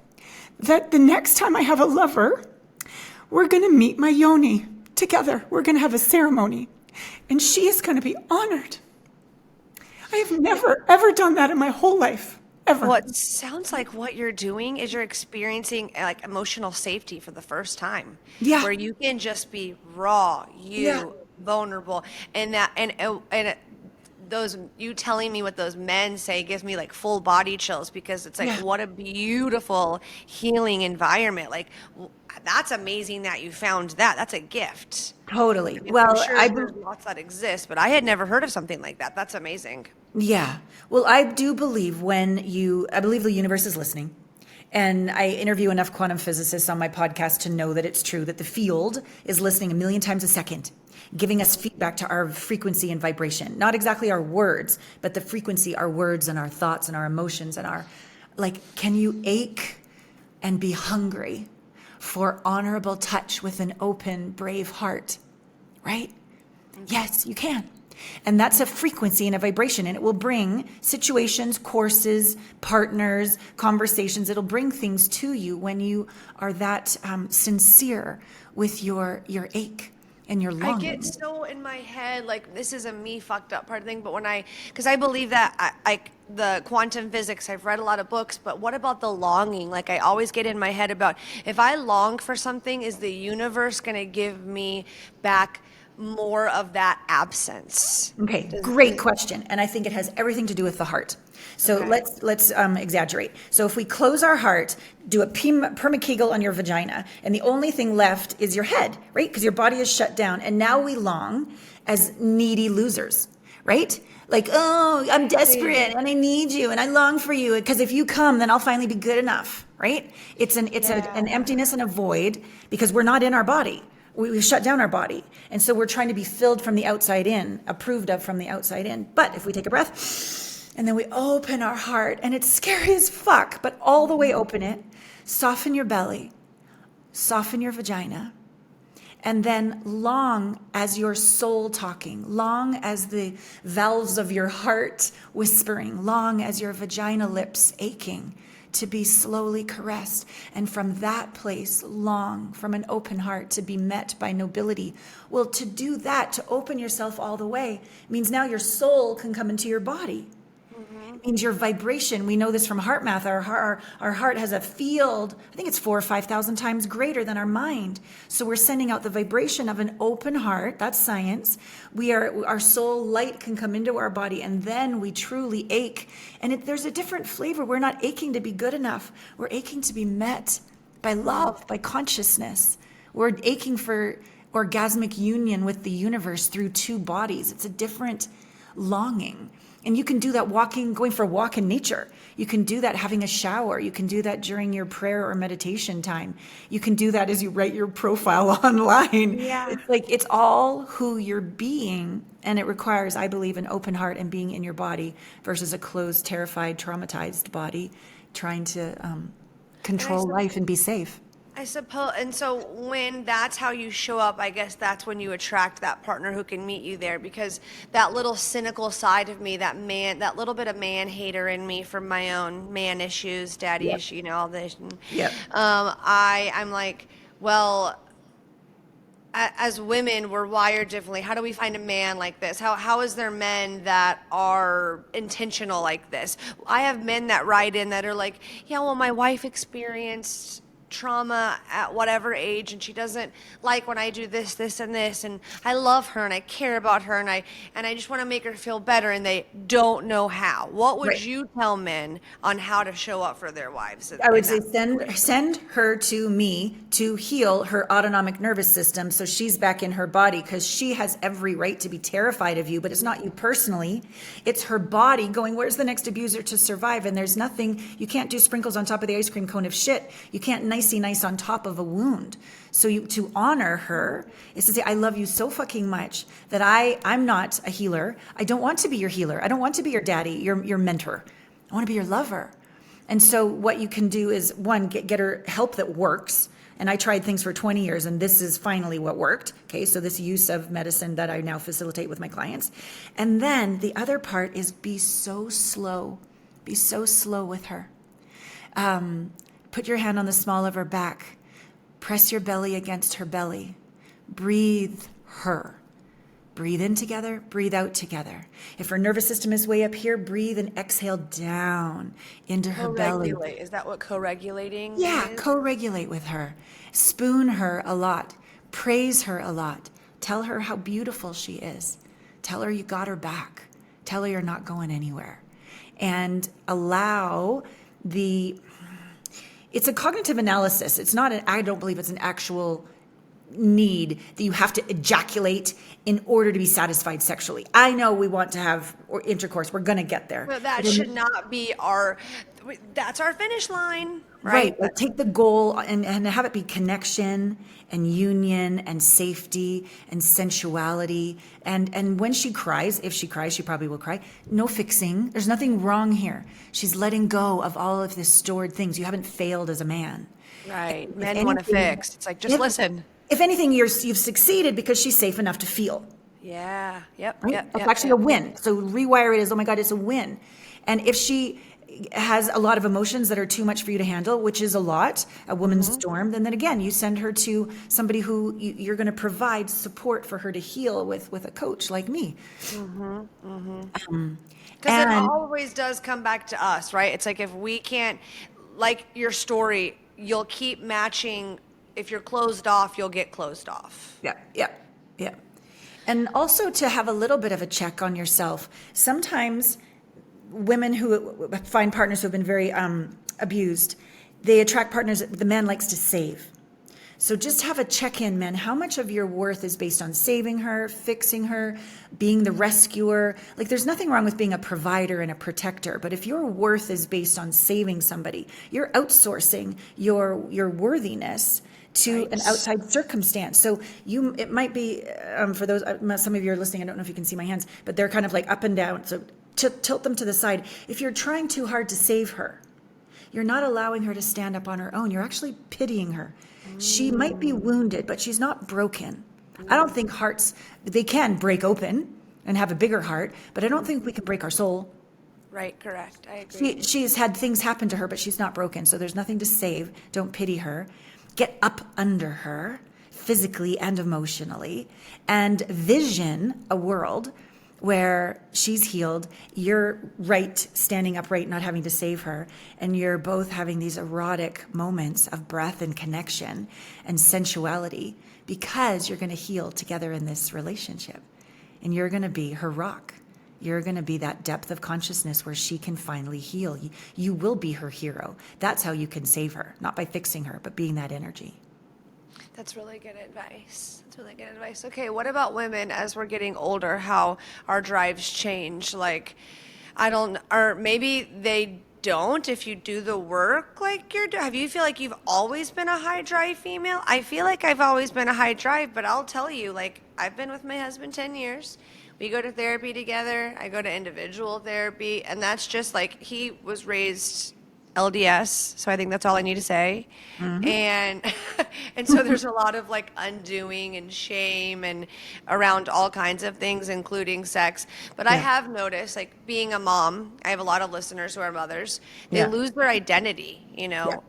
that the next time I have a lover, we're going to meet my yoni together. We're going to have a ceremony, and she is going to be honored. I have never, ever done that in my whole life, ever. Well, it sounds like what you're doing is you're experiencing like emotional safety for the first time. Yeah. Where you can just be raw, vulnerable, and those, you telling me what those men say gives me like full body chills, because it's like, what a beautiful healing environment. Like, that's amazing that you found that. That's a gift. Totally. I mean, Well, there's lots that exist, but I had never heard of something like that. That's amazing. Yeah. Well, I do believe I believe the universe is listening. And I interview enough quantum physicists on my podcast to know that it's true, that the field is listening 1 million times a second, giving us feedback to our frequency and vibration. Not exactly our words, but the frequency, our words and our thoughts and our emotions and can you ache and be hungry for honorable touch with an open, brave heart, right? Yes, you can. And that's a frequency and a vibration, and it will bring situations, courses, partners, conversations. It'll bring things to you when you are that sincere with your ache and you're I longing. get so in my head, like this is a me fucked up part of the thing, but because I believe that the quantum physics, I've read a lot of books, but what about the longing? Like I always get in my head about if I long for something, is the universe going to give me back more of that absence? Okay, great question. And I think it has everything to do with the heart. So Okay. let's exaggerate. So if we close our heart, do a permakegel on your vagina, and the only thing left is your head, right? Because your body is shut down. And now we long as needy losers, right? Like, oh, I'm desperate and I need you and I long for you because if you come, then I'll finally be good enough, right? It's an emptiness and a void because we're not in our body. We shut down our body. And so we're trying to be filled from the outside in, approved of from the outside in. But if we take a breath and then we open our heart, and it's scary as fuck, but all the way open it, soften your belly, soften your vagina, and then long as your soul talking, long as the valves of your heart whispering, long as your vagina lips aching, to be slowly caressed. And from that place, long from an open heart to be met by nobility. Well, to do that, to open yourself all the way, means now your soul can come into your body. It means your vibration. We know this from heart math. Our heart has a field, I think it's 4,000 or 5,000 times greater than our mind. So we're sending out the vibration of an open heart. That's science. Our soul light can come into our body, and then we truly ache. And there's a different flavor. We're not aching to be good enough. We're aching to be met by love, by consciousness. We're aching for orgasmic union with the universe through two bodies. It's a different longing. And you can do that going for a walk in nature. You can do that having a shower. You can do that during your prayer or meditation time. You can do that as you write your profile online. Yeah. It's all who you're being. And it requires, I believe, an open heart and being in your body versus a closed, terrified, traumatized body trying to control life and be safe. I suppose, and so when that's how you show up, I guess that's when you attract that partner who can meet you there, because that little cynical side of me, that little bit of man hater in me from my own man issues, daddy issue, all this. Yep. I'm like, well, as women, we're wired differently. How do we find a man like this? How is there men that are intentional like this? I have men that write in that are like, yeah, well, my wife experienced trauma at whatever age, and she doesn't like when I do this, and this, and I love her and I care about her and I just want to make her feel better, and they don't know how. What would you tell men on how to show up for their wives? I would say send her to me to heal her autonomic nervous system so she's back in her body, because she has every right to be terrified of you, but it's not you personally. It's her body going, where's the next abuser to survive? And there's nothing, you can't do sprinkles on top of the ice cream cone of shit. You can't nice on top of a wound. So to honor her is to say, I love you so fucking much that I'm not a healer. I don't want to be your healer. I don't want to be your daddy, your mentor. I want to be your lover. And so what you can do is, one, get her help that works. And I tried things for 20 years, and this is finally what worked. Okay, so this use of medicine that I now facilitate with my clients. And then the other part is be so slow. Be so slow with her. Put your hand on the small of her back. Press your belly against her belly. Breathe her. Breathe in together, breathe out together. If her nervous system is way up here, breathe and exhale down into her belly. Is that what co-regulating Yeah, is? co-regulate with her. Spoon her a lot. Praise her a lot. Tell her how beautiful she is. Tell her you got her back. Tell her you're not going anywhere. And allow it's a cognitive analysis. It's not I don't believe it's an actual need that you have to ejaculate in order to be satisfied sexually. I know we want to have intercourse. We're going to get there. But that should not be that's our finish line, right? Like take the goal and have it be connection and union and safety and sensuality. And when she cries, if she cries, she probably will cry. No fixing. There's nothing wrong here. She's letting go of all of the stored things. You haven't failed as a man. Right. Men want to fix. It's like, just listen. If anything, you've succeeded because she's safe enough to feel. Yeah. Yep. Right? Yep. It's actually a win. So rewire it as, oh my God, it's a win. And if she has a lot of emotions that are too much for you to handle, which is a lot, a woman's storm, then again, you send her to somebody who you're going to provide support for her to heal with a coach like me. Because it always does come back to us, right? It's like if we can't, like your story, you'll keep matching. If you're closed off, you'll get closed off. Yeah. And also to have a little bit of a check on yourself. Sometimes women who find partners who have been very abused, they attract partners that the man likes to save. So just have a check-in, men. How much of your worth is based on saving her, fixing her, being the rescuer? Like, there's nothing wrong with being a provider and a protector, but if your worth is based on saving somebody, you're outsourcing your worthiness to an outside circumstance. So it might be, for those, some of you are listening, I don't know if you can see my hands, but they're kind of like up and down. So tilt them to the side. If you're trying too hard to save her, you're not allowing her to stand up on her own. You're actually pitying her. She might be wounded, but she's not broken. I don't think hearts, they can break open and have a bigger heart, but I don't think we can break our soul. Right, correct. I agree. She's had things happen to her, but she's not broken. So there's nothing to save. Don't pity her. Get up under her, physically and emotionally, and vision a world where she's healed, you're right, standing upright, not having to save her, and you're both having these erotic moments of breath and connection and sensuality because you're going to heal together in this relationship. And you're going to be her rock. You're going to be that depth of consciousness where she can finally heal. You will be her hero. That's how you can save her, not by fixing her, but being that energy. That's really good advice. That's really good advice. Okay, what about women as we're getting older, how our drives change? Like, or maybe they don't if you do the work like have you feel like you've always been a high drive female? I feel like I've always been a high drive, but I'll tell you, like, I've been with my husband 10 years. We go to therapy together. I go to individual therapy, and that's just like, he was raised LDS, so I think that's all I need to say. And so there's a lot of like undoing and shame and around all kinds of things, including sex. But I have noticed, like, being a mom, I have a lot of listeners who are mothers. They lose their identity, or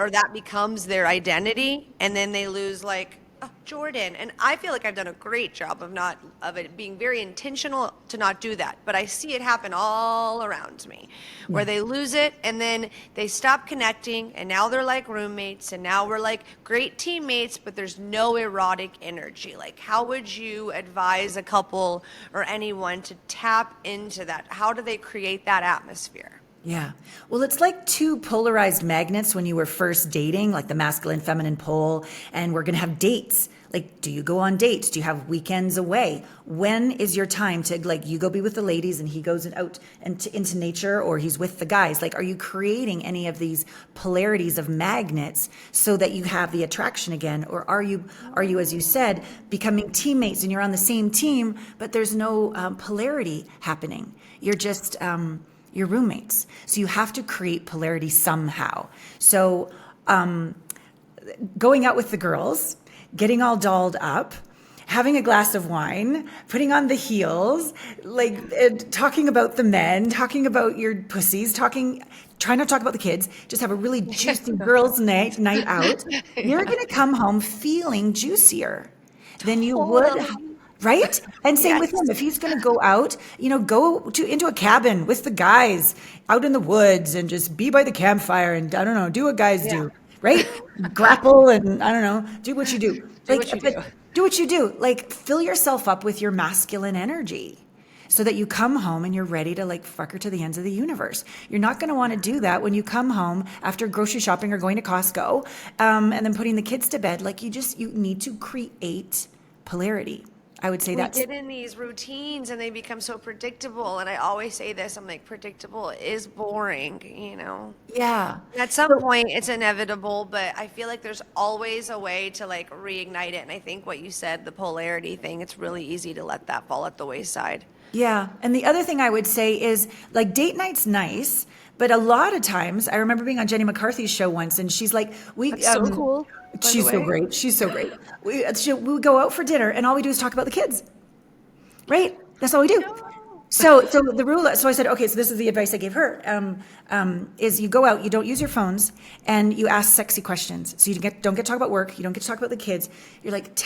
that becomes their identity, and then they lose like, oh, Jordan. And I feel like I've done a great job of it being very intentional to not do that. But I see it happen all around me where they lose it and then they stop connecting, and now they're like roommates, and now we're like great teammates, but there's no erotic energy. Like, how would you advise a couple or anyone to tap into that? How do they create that atmosphere? Yeah. Well, it's like two polarized magnets when you were first dating, like the masculine, feminine pole, and we're going to have dates. Like, do you go on dates? Do you have weekends away? When is your time to, like, you go be with the ladies and he goes out into nature, or he's with the guys? Like, are you creating any of these polarities of magnets so that you have the attraction again? Or are you, as you said, becoming teammates and you're on the same team, but there's no polarity happening? You're just, your roommates. So you have to create polarity somehow. So going out with the girls, getting all dolled up, having a glass of wine, putting on the heels, like talking about the men, talking about your pussies, try not to talk about the kids, just have a really juicy girls' night out. You're going to come home feeling juicier than you would. Right? And same with him. If he's going to go out, go into a cabin with the guys out in the woods and just be by the campfire and, I don't know, do what guys do, right? Grapple and, I don't know, do what you do. Do what you do. Like, fill yourself up with your masculine energy so that you come home and you're ready to, like, fuck her to the ends of the universe. You're not going to want to do that when you come home after grocery shopping or going to Costco and then putting the kids to bed. Like, you need to create polarity. I would say that we get in these routines and they become so predictable. And I always say this, I'm like, predictable is boring, Yeah. At some point it's inevitable, but I feel like there's always a way to like reignite it. And I think what you said, the polarity thing, it's really easy to let that fall at the wayside. Yeah. And the other thing I would say is, like, date night's nice, but a lot of times, I remember being on Jenny McCarthy's show once, and she's like, That's so cool. She's so great. She's so great. We go out for dinner, and all we do is talk about the kids. Right? That's all we do. So the rule, so I said, okay, so this is the advice I gave her, is you go out, you don't use your phones, and you ask sexy questions. So you don't get to talk about work, you don't get to talk about the kids. You're like,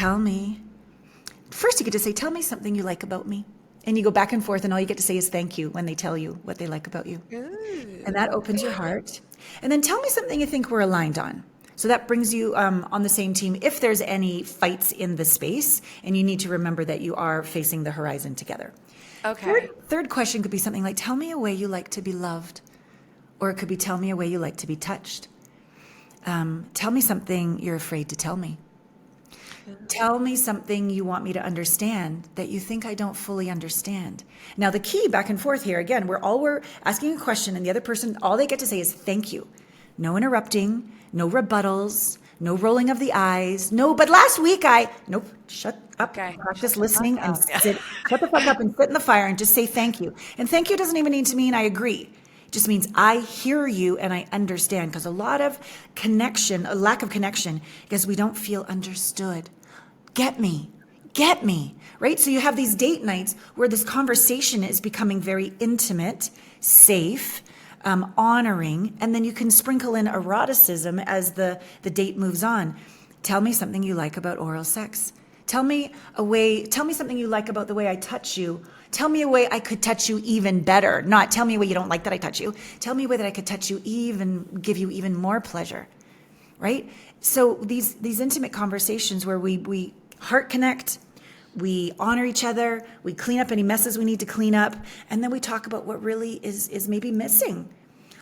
first you get to say, tell me something you like about me. And you go back and forth, and all you get to say is thank you when they tell you what they like about you. Ooh, and that opens your heart. And then tell me something you think we're aligned on. So that brings you on the same team if there's any fights in the space, and you need to remember that you are facing the horizon together. Okay. Third question could be something like, tell me a way you like to be loved. Or it could be, tell me a way you like to be touched. Tell me something you're afraid to tell me. Tell me something you want me to understand that you think I don't fully understand. Now, the key back and forth here, again, we're asking a question, and the other person, all they get to say is thank you. No interrupting, no rebuttals, no rolling of the eyes. No, but last week nope, shut up. Okay. Practice listening and sit. Shut the fuck up and sit in the fire and just say thank you. And thank you doesn't even need to mean I agree. It just means I hear you and I understand, because a lot of connection, a lack of connection, because we don't feel understood. Get me, right? So you have these date nights where this conversation is becoming very intimate, safe, honoring, and then you can sprinkle in eroticism as the date moves on. Tell me something you like about oral sex. Tell me something you like about the way I touch you. Tell me a way I could touch you even better. Not tell me a way you don't like that I touch you. Tell me a way that I could touch you give you even more pleasure, right? So these intimate conversations where we heart connect, we honor each other, we clean up any messes we need to clean up, and then we talk about what really is maybe missing.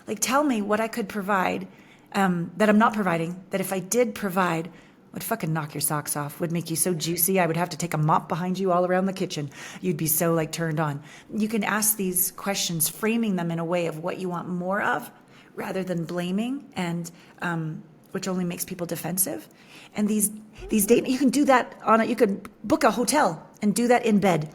Like, tell me what I could provide that I'm not providing, that if I did provide, would fucking knock your socks off, would make you so juicy, I would have to take a mop behind you all around the kitchen. You'd be so like turned on. You can ask these questions, framing them in a way of what you want more of, rather than blaming, and which only makes people defensive. And these dates, you can do that you could book a hotel and do that in bed.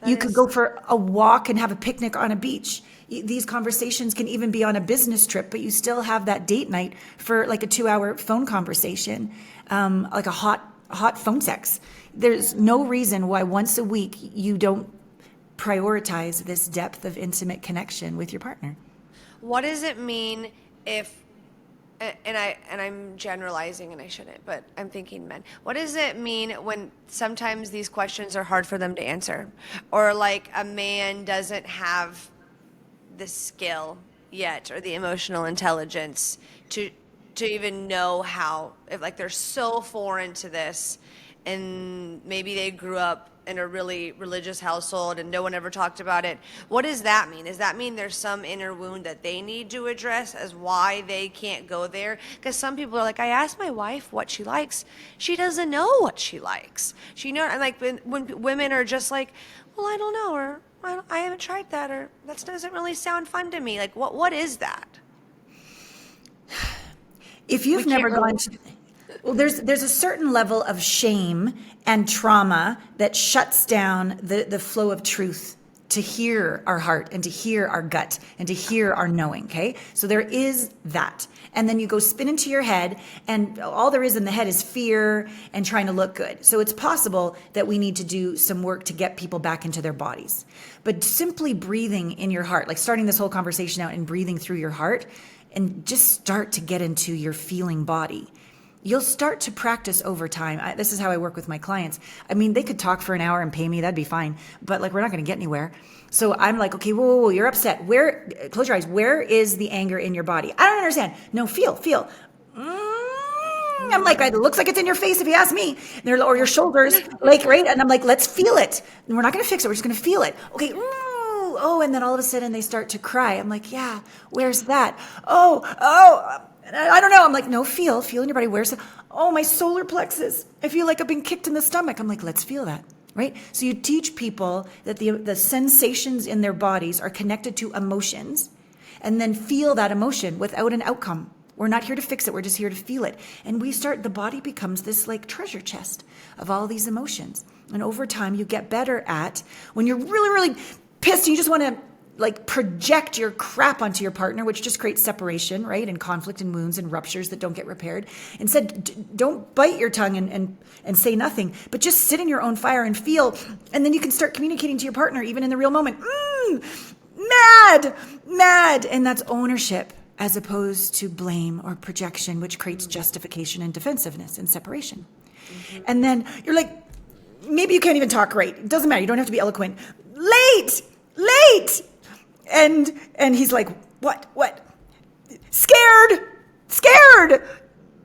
You could go for a walk and have a picnic on a beach. These conversations can even be on a business trip, but you still have that date night for like a 2-hour phone conversation, like a hot phone sex. There's no reason why once a week you don't prioritize this depth of intimate connection with your partner. What does it mean if, and I'm generalizing and I shouldn't, but I'm thinking men. What does it mean when sometimes these questions are hard for them to answer? Or like a man doesn't have the skill yet or the emotional intelligence to even know how, if like they're so foreign to this, and maybe they grew up in a really religious household and no one ever talked about it. What does that mean? Does that mean there's some inner wound that they need to address as why they can't go there? Because some people are like, I asked my wife what she likes. She doesn't know what she likes. And like when women are just like, well, I don't know, or I haven't tried that, or that doesn't really sound fun to me. Like what is that? If you've never gone to... Well, there's a certain level of shame and trauma that shuts down the flow of truth to hear our heart and to hear our gut and to hear our knowing, okay? So there is that. And then you go spin into your head, and all there is in the head is fear and trying to look good. So it's possible that we need to do some work to get people back into their bodies. But simply breathing in your heart, like starting this whole conversation out and breathing through your heart, and just start to get into your feeling body. You'll start to practice over time. This is how I work with my clients. I mean, they could talk for an hour and pay me, that'd be fine. But like, we're not gonna get anywhere. So I'm like, okay, whoa, you're upset. Close your eyes. Where is the anger in your body? I don't understand. No, feel. I'm like, it looks like it's in your face if you ask me. Or your shoulders, like, right? And I'm like, let's feel it. And we're not gonna fix it, we're just gonna feel it. Okay, and then all of a sudden they start to cry. I'm like, yeah, where's that? I don't know. I'm like, no, feel in your body. Where's it? Oh, my solar plexus. I feel like I've been kicked in the stomach. I'm like, let's feel that, right? So you teach people that the sensations in their bodies are connected to emotions, and then feel that emotion without an outcome. We're not here to fix it. We're just here to feel it. And the body becomes this like treasure chest of all these emotions. And over time, you get better at, when you're really, really pissed and you just want to like project your crap onto your partner, which just creates separation, right? And conflict and wounds and ruptures that don't get repaired. Instead, don't bite your tongue and say nothing, but just sit in your own fire and feel. And then you can start communicating to your partner, even in the real moment. Mad. And that's ownership as opposed to blame or projection, which creates justification and defensiveness and separation. Mm-hmm. And then you're like, maybe you can't even talk right. It doesn't matter. You don't have to be eloquent. Late. And he's like, what? Scared.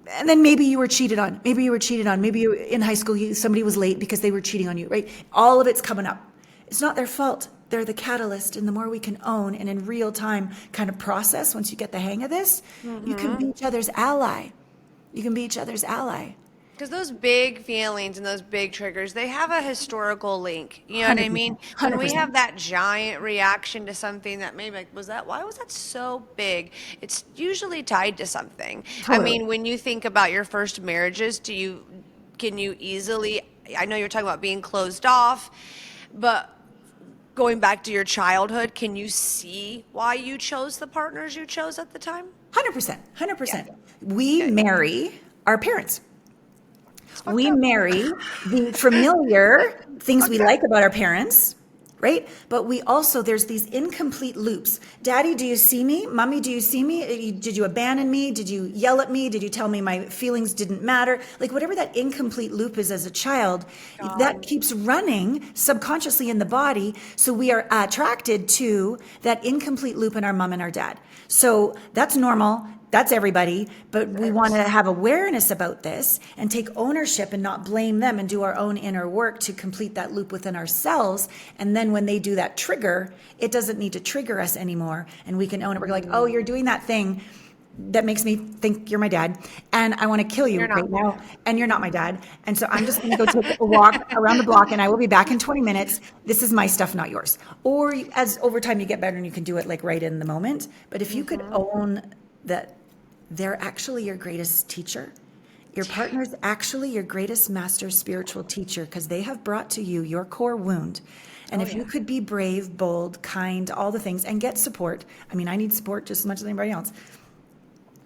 And then maybe you were cheated on. Maybe you in high school, somebody was late because they were cheating on you, right? All of it's coming up. It's not their fault. They're the catalyst. And the more we can own and in real time kind of process, once you get the hang of this, you can be each other's ally. Because those big feelings and those big triggers, they have a historical link. You know what I mean? 100%. When we have that giant reaction to something that maybe like, why was that so big? It's usually tied to something. Totally. I mean, when you think about your first marriages, can you easily, I know you're talking about being closed off, but going back to your childhood, can you see why you chose the partners you chose at the time? 100%. Yeah. We marry our parents. We marry the familiar things we like about our parents, right? But we also, there's these incomplete loops. Daddy, do you see me? Mommy, do you see me? Did you abandon me? Did you yell at me? Did you tell me my feelings didn't matter? Like whatever that incomplete loop is as a child, that keeps running subconsciously in the body. So we are attracted to that incomplete loop in our mom and our dad. So that's normal. That's everybody, but we want to have awareness about this and take ownership and not blame them and do our own inner work to complete that loop within ourselves. And then when they do that trigger, it doesn't need to trigger us anymore. And we can own it. We're like, oh, you're doing that thing that makes me think you're my dad. And I want to kill you right now. And you're not my dad. And so I'm just going to go take a walk around the block and I will be back in 20 minutes. This is my stuff, not yours. Or as over time you get better and you can do it like right in the moment. But if you could own that they're actually your greatest teacher. Your partner's actually your greatest master spiritual teacher because they have brought to you your core wound. And if you could be brave, bold, kind, all the things, and get support, I mean, I need support just as much as anybody else,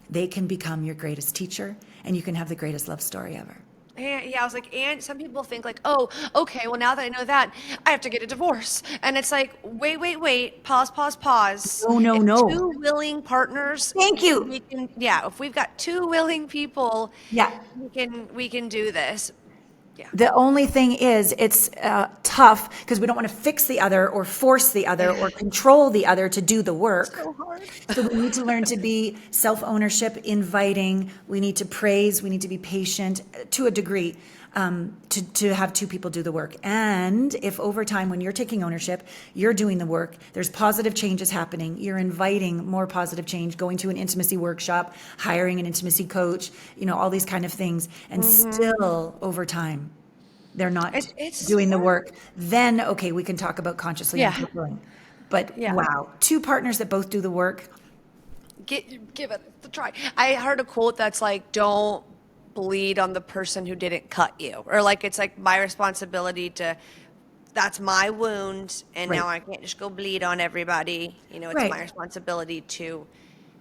they can become your greatest teacher and you can have the greatest love story ever. Yeah, I was like, and some people think like, oh, okay, well now that I know that, I have to get a divorce. And it's like, wait, pause. No. If two willing partners. Thank you. If we've got two willing people, Yeah, we can do this. Yeah. The only thing is it's tough because we don't want to fix the other or force the other or control the other to do the work. So hard. So we need to learn to be self-ownership, inviting. We need to praise. We need to be patient to a degree to have two people do the work. And if over time, when you're taking ownership, you're doing the work, there's positive changes happening. You're inviting more positive change, going to an intimacy workshop, hiring an intimacy coach, all these kind of things. And still over time, they're not doing the work. Then, okay, we can talk about consciously and fulfilling. But wow, two partners that both do the work. Give it a try. I heard a quote that's like, don't bleed on the person who didn't cut you, or like it's like my responsibility that's my wound and now I can't just go bleed on everybody, it's my responsibility to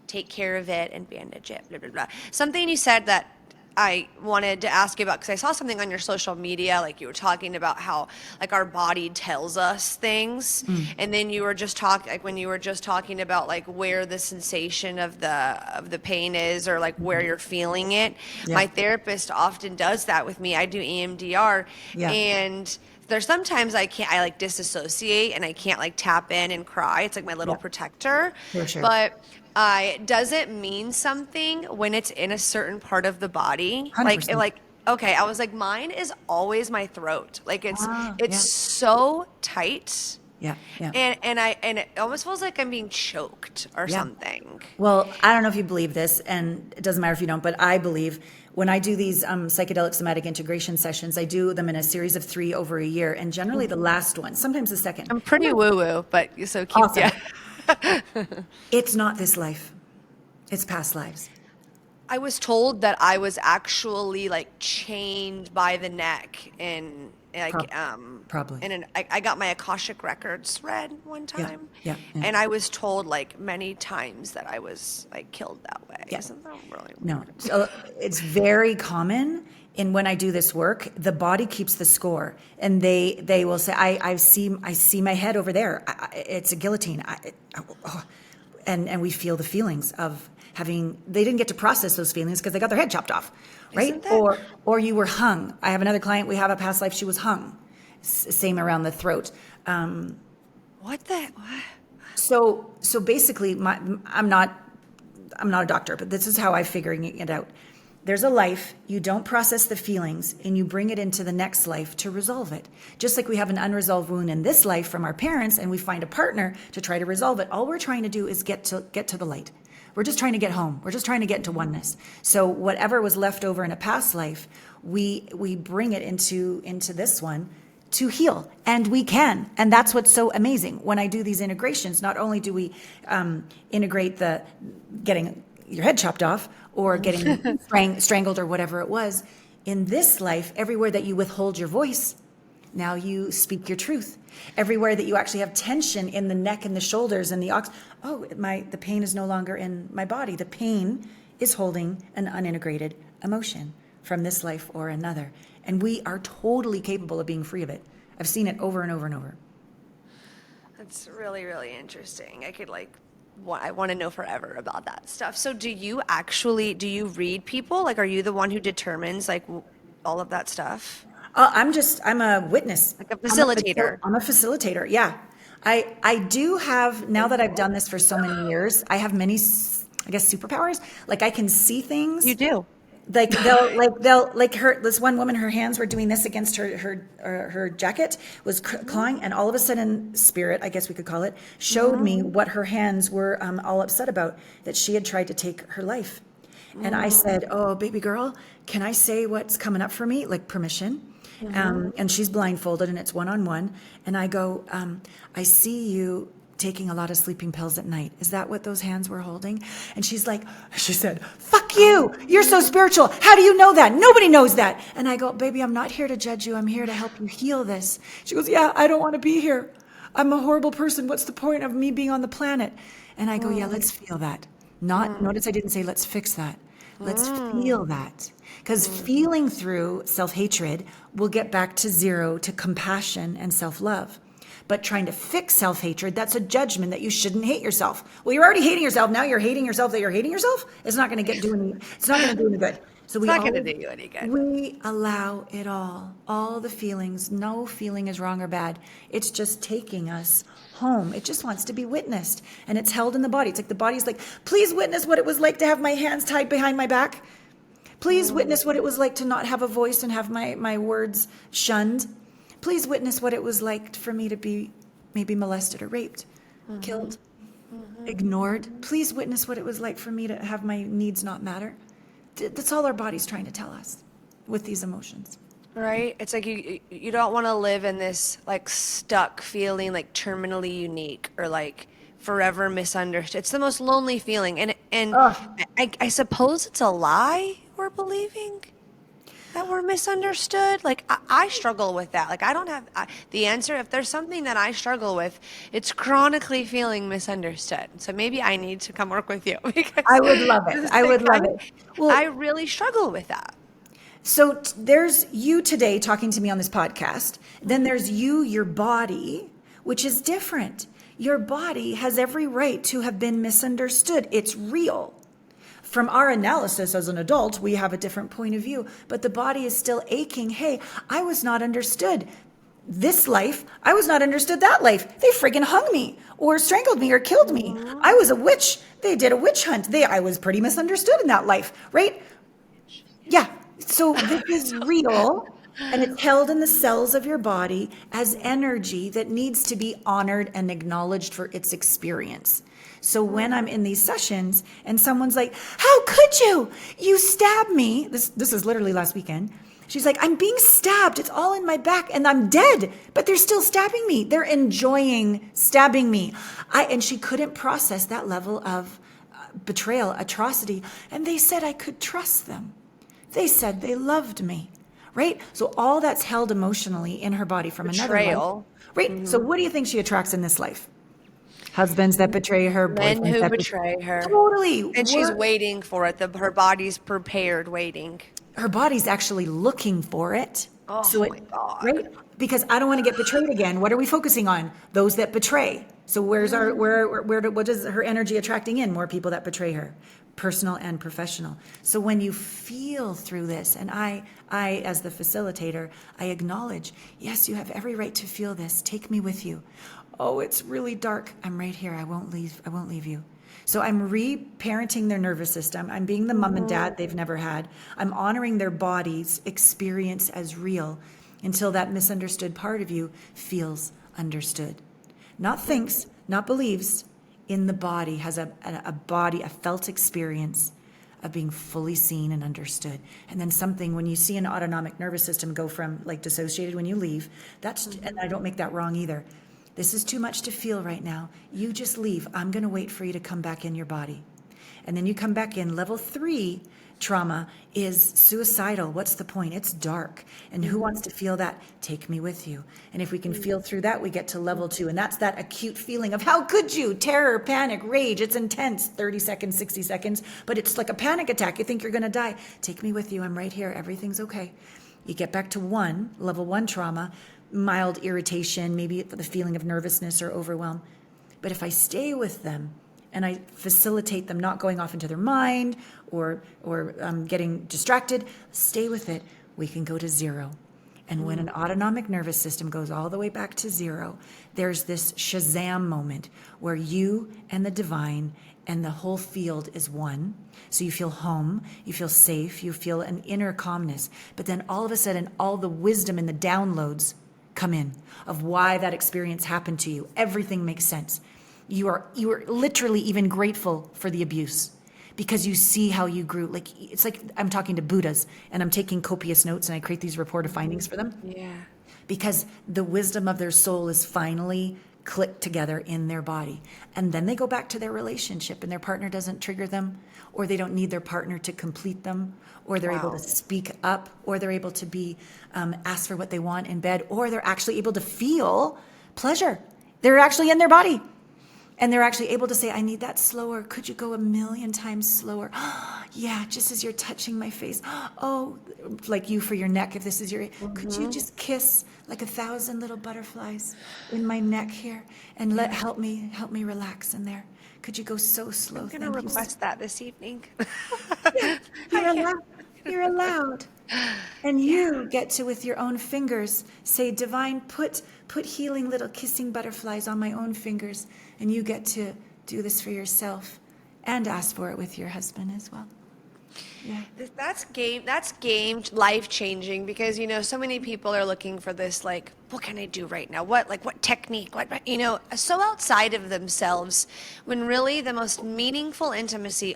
take care of it and bandage it, blah blah blah. Something you said that I wanted to ask you about, because I saw something on your social media, like you were talking about how like our body tells us things, and then you were just talking about like where the sensation of the pain is, or like where you're feeling it. My therapist often does that with me. I do EMDR, and there's sometimes I like disassociate and I can't like tap in and cry. It's like my little protector. For sure. But does it mean something when it's in a certain part of the body? 100%. Like okay, I was like, mine is always my throat. Like it's so tight. Yeah. And it almost feels like I'm being choked or something. Well, I don't know if you believe this, and it doesn't matter if you don't, but I believe when I do these psychedelic somatic integration sessions, I do them in a series of 3 over a year, and generally the last one, sometimes the second. I'm pretty woo-woo, but you're so cute. Awesome. Yeah. It's not this life. It's past lives. I was told that I was actually like chained by the neck and like probably. And I got my Akashic records read one time. Yeah. And I was told like many times that I was like killed that way. Yeah. Isn't that really weird? No. So it's very common And when I do this work, the body keeps the score, and they will say, I see my head over there. It's a guillotine. And we feel the feelings of having, they didn't get to process those feelings because they got their head chopped off, right? Or you were hung. I have another client, we have a past life, she was hung. Same around the throat. What? So basically, I'm not a doctor, but this is how I'm figuring it out. There's a life, you don't process the feelings, and you bring it into the next life to resolve it. Just like we have an unresolved wound in this life from our parents, and we find a partner to try to resolve it. All we're trying to do is get to the light. We're just trying to get home. We're just trying to get into oneness. So whatever was left over in a past life, we bring it into this one to heal, and we can. And that's what's so amazing. When I do these integrations, not only do we integrate the getting your head chopped off or getting strangled or whatever it was, in this life, everywhere that you withhold your voice, now you speak your truth. Everywhere that you actually have tension in the neck and the shoulders and the pain is no longer in my body. The pain is holding an unintegrated emotion from this life or another. And we are totally capable of being free of it. I've seen it over and over and over. That's really, really interesting. I want to know forever about that stuff. So do you read people? Like, are you the one who determines like all of that stuff? I'm a witness. Like a facilitator. I'm a facilitator. Yeah. I do have, now that I've done this for so many years, I have many, I guess, superpowers. Like I can see things. You do. Like this one woman, her hands were doing this against her jacket, was clawing, and all of a sudden spirit, I guess we could call it, showed me what her hands were all upset about, that she had tried to take her life. And I said, oh, baby girl, can I say what's coming up for me? Like permission. And she's blindfolded and it's one-on-one. And I go, I see you taking a lot of sleeping pills at night. Is that what those hands were holding? And she said, fuck you. You're so spiritual. How do you know that? Nobody knows that. And I go, baby, I'm not here to judge you. I'm here to help you heal this. She goes, yeah, I don't want to be here. I'm a horrible person. What's the point of me being on the planet? And I go, yeah, let's feel that. Notice I didn't say, let's fix that. Let's feel that. Because feeling through self-hatred will get back to zero, to compassion and self-love. But trying to fix self-hatred, that's a judgment that you shouldn't hate yourself. Well, you're already hating yourself. Now you're hating yourself that you're hating yourself. It's not going to do any good. So it's not going to do you any good. We allow it all the feelings. No feeling is wrong or bad. It's just taking us home. It just wants to be witnessed, and it's held in the body. It's like the body's like, please witness what it was like to have my hands tied behind my back. Please witness what it was like to not have a voice and have my words shunned. Please witness what it was like for me to be maybe molested or raped, killed, ignored. Please witness what it was like for me to have my needs not matter. That's all our body's trying to tell us with these emotions. Right? It's like you don't want to live in this like stuck feeling, like terminally unique or like forever misunderstood. It's the most lonely feeling. And I suppose it's a lie we're believing, that we're misunderstood. Like I struggle with that. Like I don't have the answer. If there's something that I struggle with, it's chronically feeling misunderstood. So maybe I need to come work with you. Because I would love it. I would love it. Well, I really struggle with that. So there's you today talking to me on this podcast. Then there's you, your body, which is different. Your body has every right to have been misunderstood. It's real. From our analysis as an adult, we have a different point of view, but the body is still aching. Hey, I was not understood this life. I was not understood that life. They friggin' hung me or strangled me or killed me. I was a witch. They did a witch hunt. I was pretty misunderstood in that life, right? Yeah. So this is real, and it's held in the cells of your body as energy that needs to be honored and acknowledged for its experience. So when I'm in these sessions and someone's like, how could you? You stabbed me. This is literally last weekend. She's like, I'm being stabbed. It's all in my back and I'm dead, but they're still stabbing me. They're enjoying stabbing me. And she couldn't process that level of betrayal, atrocity. And they said I could trust them. They said they loved me, right? So all that's held emotionally in her body from betrayal. Another life, right? Mm-hmm. So what do you think she attracts in this life? Husbands that betray her, men who betray her. Totally. And she's waiting for it. Her body's prepared, waiting. her body's actually looking for it. Oh So my God. right? Because I don't want to get betrayed again. What are we focusing on? Those that betray. So what is her energy attracting in? More people that betray her, personal and professional. So when you feel through this, and I as the facilitator, I acknowledge, yes, you have every right to feel this. Take me with you. Oh, it's really dark. I'm right here. I won't leave you. So I'm re-parenting their nervous system. I'm being the mom and dad they've never had. I'm honoring their body's experience as real until that misunderstood part of you feels understood. Not thinks, not believes, in the body, has a body, a felt experience of being fully seen and understood. And then something, when you see an autonomic nervous system go from like dissociated when you leave, and I don't make that wrong either. This is too much to feel right now. You just leave. I'm going to wait for you to come back in your body. And then you come back in. Level 3 trauma is suicidal. What's the point? It's dark. And who wants to feel that? Take me with you. And if we can feel through that, we get to level 2. And that's that acute feeling of how could you? Terror, panic, rage. It's intense. 30 seconds, 60 seconds. But it's like a panic attack. You think you're going to die. Take me with you. I'm right here. Everything's okay. You get back to 1, level 1 trauma, mild irritation, maybe the feeling of nervousness or overwhelm. But if I stay with them and I facilitate them not going off into their mind or getting distracted, stay with it, we can go to 0. And when an autonomic nervous system goes all the way back to 0, there's this Shazam moment where you and the divine and the whole field is one. So you feel home, you feel safe, you feel an inner calmness. But then all of a sudden, all the wisdom and the downloads come in of why that experience happened to you. Everything makes sense. You are literally even grateful for the abuse because you see how you grew. Like it's like I'm talking to Buddhas and I'm taking copious notes and I create these report of findings for them. Yeah. Because the wisdom of their soul is finally clicked together in their body. And then they go back to their relationship and their partner doesn't trigger them, or they don't need their partner to complete them, or they're able to speak up, or they're able to be ask for what they want in bed, or they're actually able to feel pleasure. They're actually in their body. And they're actually able to say, I need that slower. Could you go 1,000,000 times slower? Yeah, just as you're touching my face. Oh, like you for your neck, if this is your, could you just kiss like 1,000 little butterflies in my neck here and help me relax in there? Could you go so slow? I'm going to request that this evening. You're allowed. And you get to, with your own fingers, say, Divine, put healing little kissing butterflies on my own fingers. And you get to do this for yourself and ask for it with your husband as well. Yeah. That's game life-changing because, so many people are looking for this, like, what can I do right now? What technique? So outside of themselves, when really the most meaningful intimacy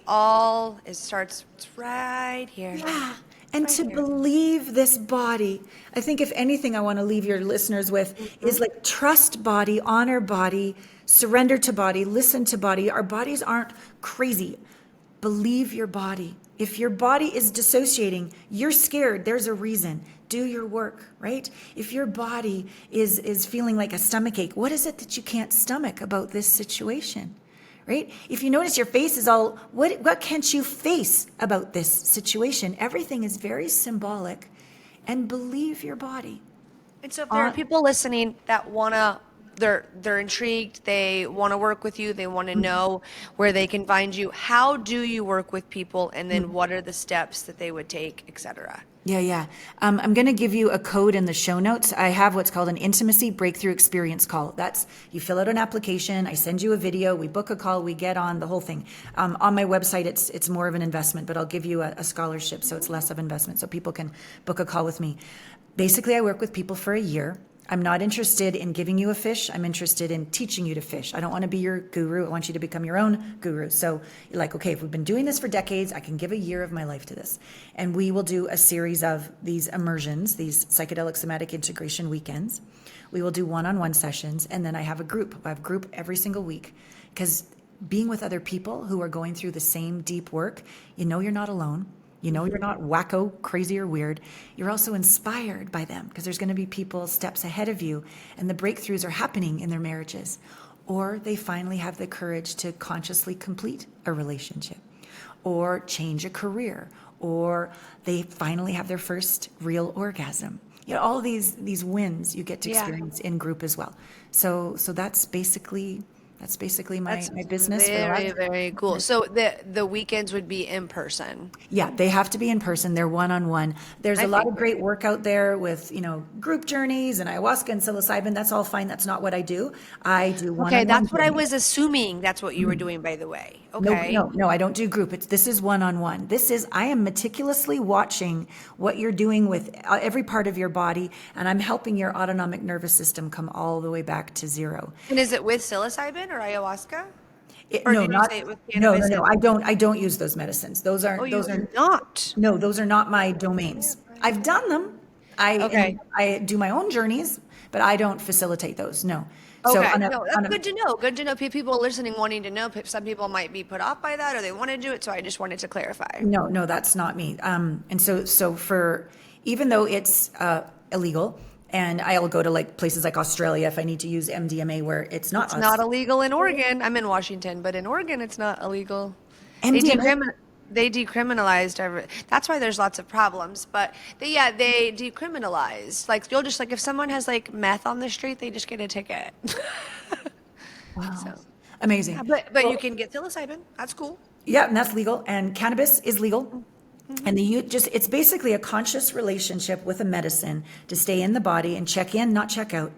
starts right here. Yeah. And Right to here. believe this body, I think if anything I want to leave your listeners with is like trust body, honor body, surrender to body, listen to body. Our bodies aren't crazy. Believe your body. If your body is dissociating, you're scared, there's a reason. Do your work, right? If your body is feeling like a stomach ache, what is it that you can't stomach about this situation? Right? If you notice your face is all, what can't you face about this situation? Everything is very symbolic, and believe your body. And so if there are people listening that they're intrigued, they want to work with you, they want to know where they can find you, how do you work with people, and then what are the steps that they would take, etc.? Yeah. I'm going to give you a code in the show notes. I have what's called an intimacy breakthrough experience call. That's, you fill out an application, I send you a video, we book a call, we get on the whole thing. On my website, it's more of an investment, but I'll give you a scholarship, so it's less of investment, so people can book a call with me. Basically, I work with people for a year. I'm not interested in giving you a fish. I'm interested in teaching you to fish. I don't want to be your guru. I want you to become your own guru. So you're like, okay, if we've been doing this for decades, I can give a year of my life to this. And we will do a series of these immersions, these psychedelic somatic integration weekends. We will do one-on-one sessions. And then I have a group. I have a group every single week because being with other people who are going through the same deep work, you're not alone. You're not wacko, crazy, or weird. You're also inspired by them because there's going to be people steps ahead of you, and the breakthroughs are happening in their marriages. Or they finally have the courage to consciously complete a relationship, or change a career, or they finally have their first real orgasm. All of these wins you get to experience in group as well. So that's basically my business for the Very, last. very cool. So the weekends would be in person. Yeah, they have to be in person. They're one-on-one. There's a lot of great work out there with, group journeys and ayahuasca and psilocybin. That's all fine. That's not what I do. I do one-on-one. Okay, that's what I journeys. was assuming that's what you were doing, by the way. Okay. No, I don't do group. This is one-on-one. I am meticulously watching what you're doing with every part of your body, and I'm helping your autonomic nervous system come all the way back to zero. And is it with psilocybin or ayahuasca? No, I don't use those medicines. Those are not. No, those are not my domains. I've done them. I do my own journeys, but I don't facilitate those. No. Okay, that's good to know. Good to know. People listening wanting to know. Some people might be put off by that, or they want to do it. So I just wanted to clarify. No, that's not me. And so for even though it's illegal, and I'll go to like places like Australia if I need to use MDMA, where it's not illegal in Oregon. I'm in Washington, but in Oregon it's not illegal. MDMA. They decriminalized that's why there's lots of problems, but they decriminalized. Like you'll just if someone has like meth on the street, they just get a ticket. Wow. So, amazing. Yeah, but you can get psilocybin. That's cool. Yeah, and that's legal. And cannabis is legal. Mm-hmm. And it's basically a conscious relationship with a medicine to stay in the body and check in, not check out.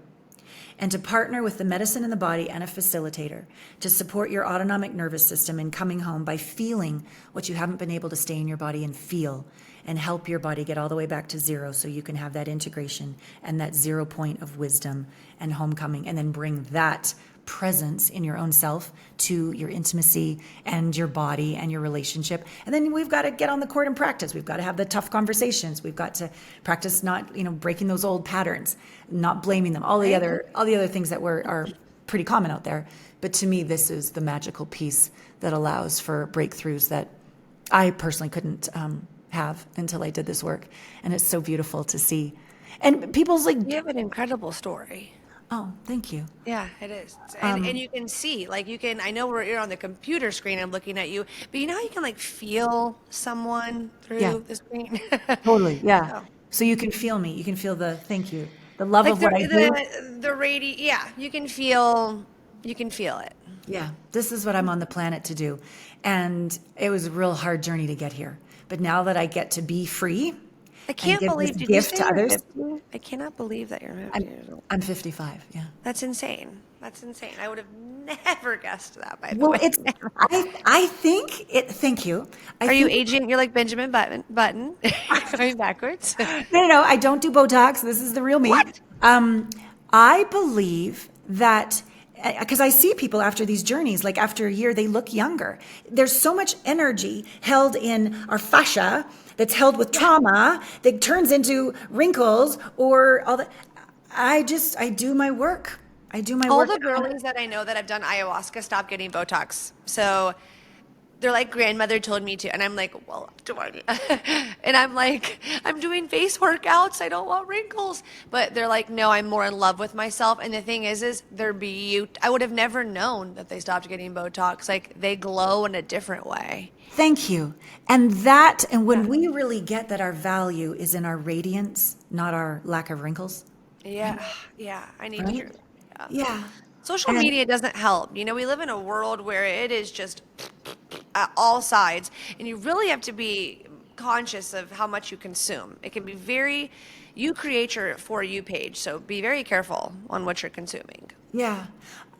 And to partner with the medicine in the body and a facilitator to support your autonomic nervous system in coming home by feeling what you haven't been able to stay in your body and feel, and help your body get all the way back to zero so you can have that integration and that 0 point of wisdom and homecoming, and then bring that presence in your own self to your intimacy and your body and your relationship. And then we've got to get on the court and practice. We've got to have the tough conversations. We've got to practice not, breaking those old patterns, not blaming them, all the other things that are pretty common out there. But to me, this is the magical piece that allows for breakthroughs that I personally couldn't have until I did this work. And it's so beautiful to see. And people's you have an incredible story. Oh, thank you. Yeah, it is. And you can see, I know you're on the computer screen, I'm looking at you, but how you can feel someone through the screen? Totally, yeah. So you can feel me. You can feel the love of what I do. You can feel it. Yeah, this is what I'm on the planet to do. And it was a real hard journey to get here. But now that I get to be free, I can't believe this gift to others. I cannot believe that you're 50 years old. I'm 55. Yeah. That's insane. I would have never guessed that. By the way, I think it. Thank you. Are you aging? You're like Benjamin Button, going backwards. No. I don't do Botox. This is the real me. What? I believe that. Because I see people after these journeys, after a year, they look younger. There's so much energy held in our fascia that's held with trauma that turns into wrinkles or all that. I do my work. All the girlies that I know that have done ayahuasca stop getting Botox. So they're like, grandmother told me to. And I'm like, well, do I? And I'm like, I'm doing face workouts. I don't want wrinkles. But they're like, no, I'm more in love with myself. And the thing is they're beautiful. I would have never known that they stopped getting Botox. They glow in a different way. Thank you. And when we really get that our value is in our radiance, not our lack of wrinkles. Yeah. I need to hear that. Yeah. Social media doesn't help. We live in a world where it is just at all sides, and you really have to be conscious of how much you consume. It can be you create your For You page, so be very careful on what you're consuming. Yeah.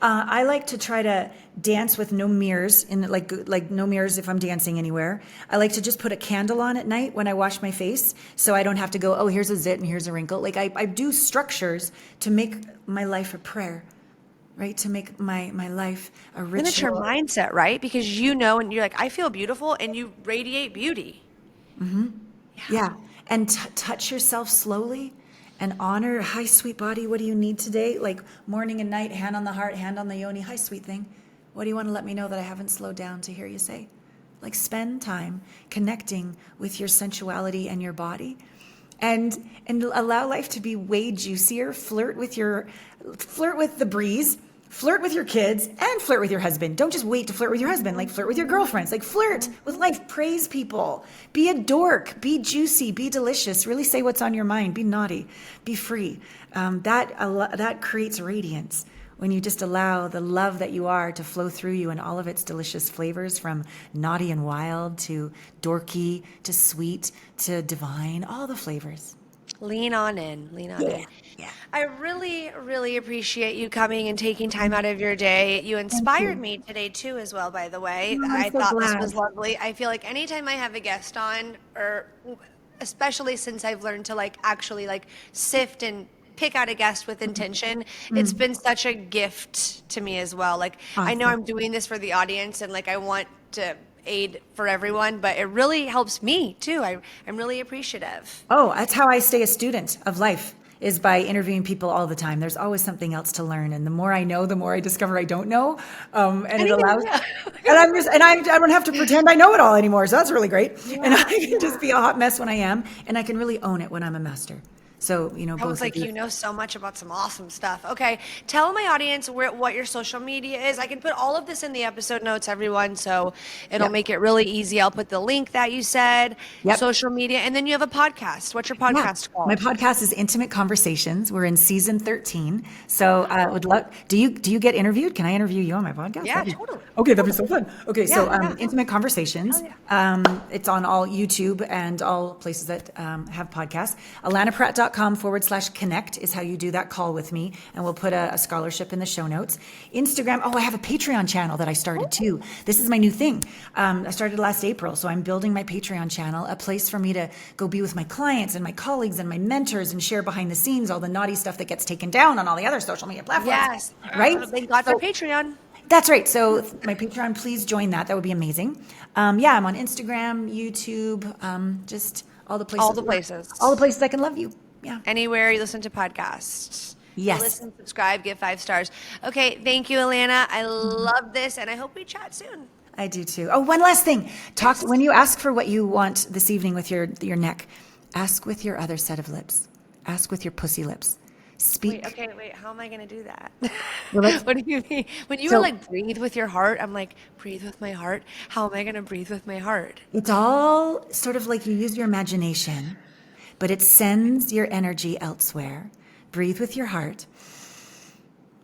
I like to try to dance with no mirrors, like no mirrors if I'm dancing anywhere. I like to just put a candle on at night when I wash my face, so I don't have to go, oh, here's a zit and here's a wrinkle. I do structures to make my life a prayer. Right, to make my life a ritual. And it's your mindset, right? Because and you're like, I feel beautiful, and you radiate beauty. Mm-hmm. Yeah. And touch yourself slowly and honor, hi, sweet body, what do you need today? Morning and night, hand on the heart, hand on the yoni, hi, sweet thing. What do you want to let me know that I haven't slowed down to hear you say? Spend time connecting with your sensuality and your body. And allow life to be way juicier. Flirt with the breeze. Flirt with your kids and flirt with your husband. Don't just wait to flirt with your husband. Like flirt with your girlfriends. Like flirt with life. Praise people. Be a dork. Be juicy. Be delicious. Really say what's on your mind. Be naughty. Be free. That creates radiance when you just allow the love that you are to flow through you in all of its delicious flavors, from naughty and wild to dorky to sweet to divine. All the flavors. Lean on in. Lean on in. Yeah. I really, really appreciate you coming and taking time out of your day. You inspired me today too, as well, by the way. Oh, I'm I so thought glad. this was lovely. I feel like anytime I have a guest on, or especially since I've learned to actually sift and pick out a guest with intention, it's been such a gift to me as well. I know I'm doing this for the audience, and I want to aid for everyone, but it really helps me too. I'm really appreciative. Oh, that's how I stay a student of life, is by interviewing people all the time. There's always something else to learn, and the more I know, the more I discover I don't know, and it allows. And I don't have to pretend I know it all anymore. So that's really great. And I can just be a hot mess when I am, and I can really own it when I'm a master. So, Sounds like you know so much about some awesome stuff. Okay, tell my audience what your social media is. I can put all of this in the episode notes, everyone, so it'll make it really easy. I'll put the link that you said, social media, and then you have a podcast. What's your podcast called? My podcast is Intimate Conversations. We're in season 13. So I would love. Do you get interviewed? Can I interview you on my podcast? Yeah, totally. Okay, that'd be so fun. Okay, Yeah. Intimate Conversations. It's on all YouTube and all places that have podcasts. AllanaPratt.com/connect is how you do that call with me, and we'll put a scholarship in the show notes. Instagram. Oh, I have a Patreon channel that I started too. This is my new thing. I started last April, so I'm building my Patreon channel, a place for me to go be with my clients and my colleagues and my mentors and share behind the scenes all the naughty stuff that gets taken down on all the other social media platforms. Yes. Right? Thank God for Patreon. That's right. So my Patreon, please join that. That would be amazing. I'm on Instagram, YouTube, just all the places. All the places. All the places I can love you. Yeah. Anywhere you listen to podcasts. Yes. Listen, subscribe, give 5 stars. Okay, thank you, Elena. I love this, and I hope we chat soon. I do too. Oh, one last thing. When you ask for what you want this evening with your neck, ask with your other set of lips. Ask with your pussy lips. Speak. Wait. How am I going to do that? Well, What do you mean? When you were breathe with your heart, I'm like, breathe with my heart. How am I going to breathe with my heart? It's all sort of like you use your imagination, but it sends your energy elsewhere. Breathe with your heart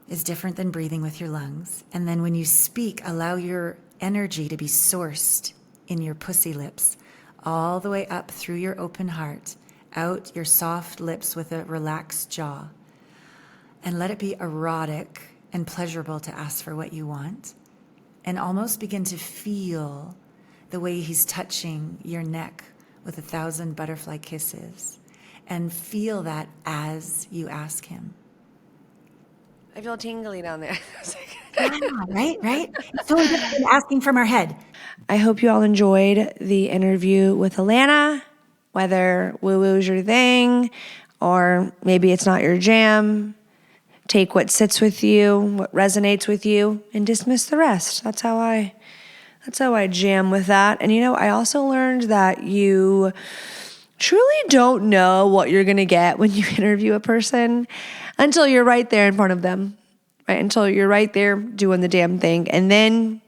is different than breathing with your lungs. And then when you speak, allow your energy to be sourced in your pussy lips, all the way up through your open heart, out your soft lips with a relaxed jaw. And let it be erotic and pleasurable to ask for what you want. And almost begin to feel the way he's touching your neck with 1,000 butterfly kisses. And feel that as you ask him. I feel tingly down there. Right? It's totally different than asking from our head. I hope you all enjoyed the interview with Allana. Whether woo-woo's your thing or maybe it's not your jam, take what sits with you, what resonates with you, and dismiss the rest. That's how I jam with that. And I also learned that you truly don't know what you're going to get when you interview a person until you're right there in front of them, right? Until you're right there doing the damn thing. And then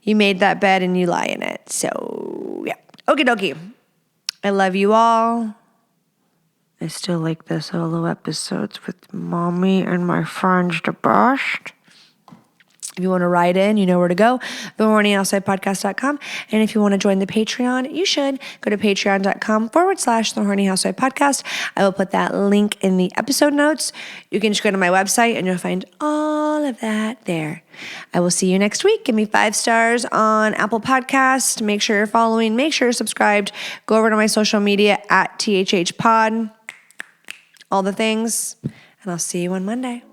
you made that bed and you lie in it. So, yeah. Okie dokie. I love you all. I still like the solo episodes with mommy and my friends the best. If you want to write in, you know where to go, thehornyhousewifepodcast.com. And if you want to join the Patreon, you should go to patreon.com/thehornyhousewifepodcast. I will put that link in the episode notes. You can just go to my website and you'll find all of that there. I will see you next week. Give me 5 stars on Apple Podcast. Make sure you're following. Make sure you're subscribed. Go over to my social media at THHPod. All the things. And I'll see you on Monday.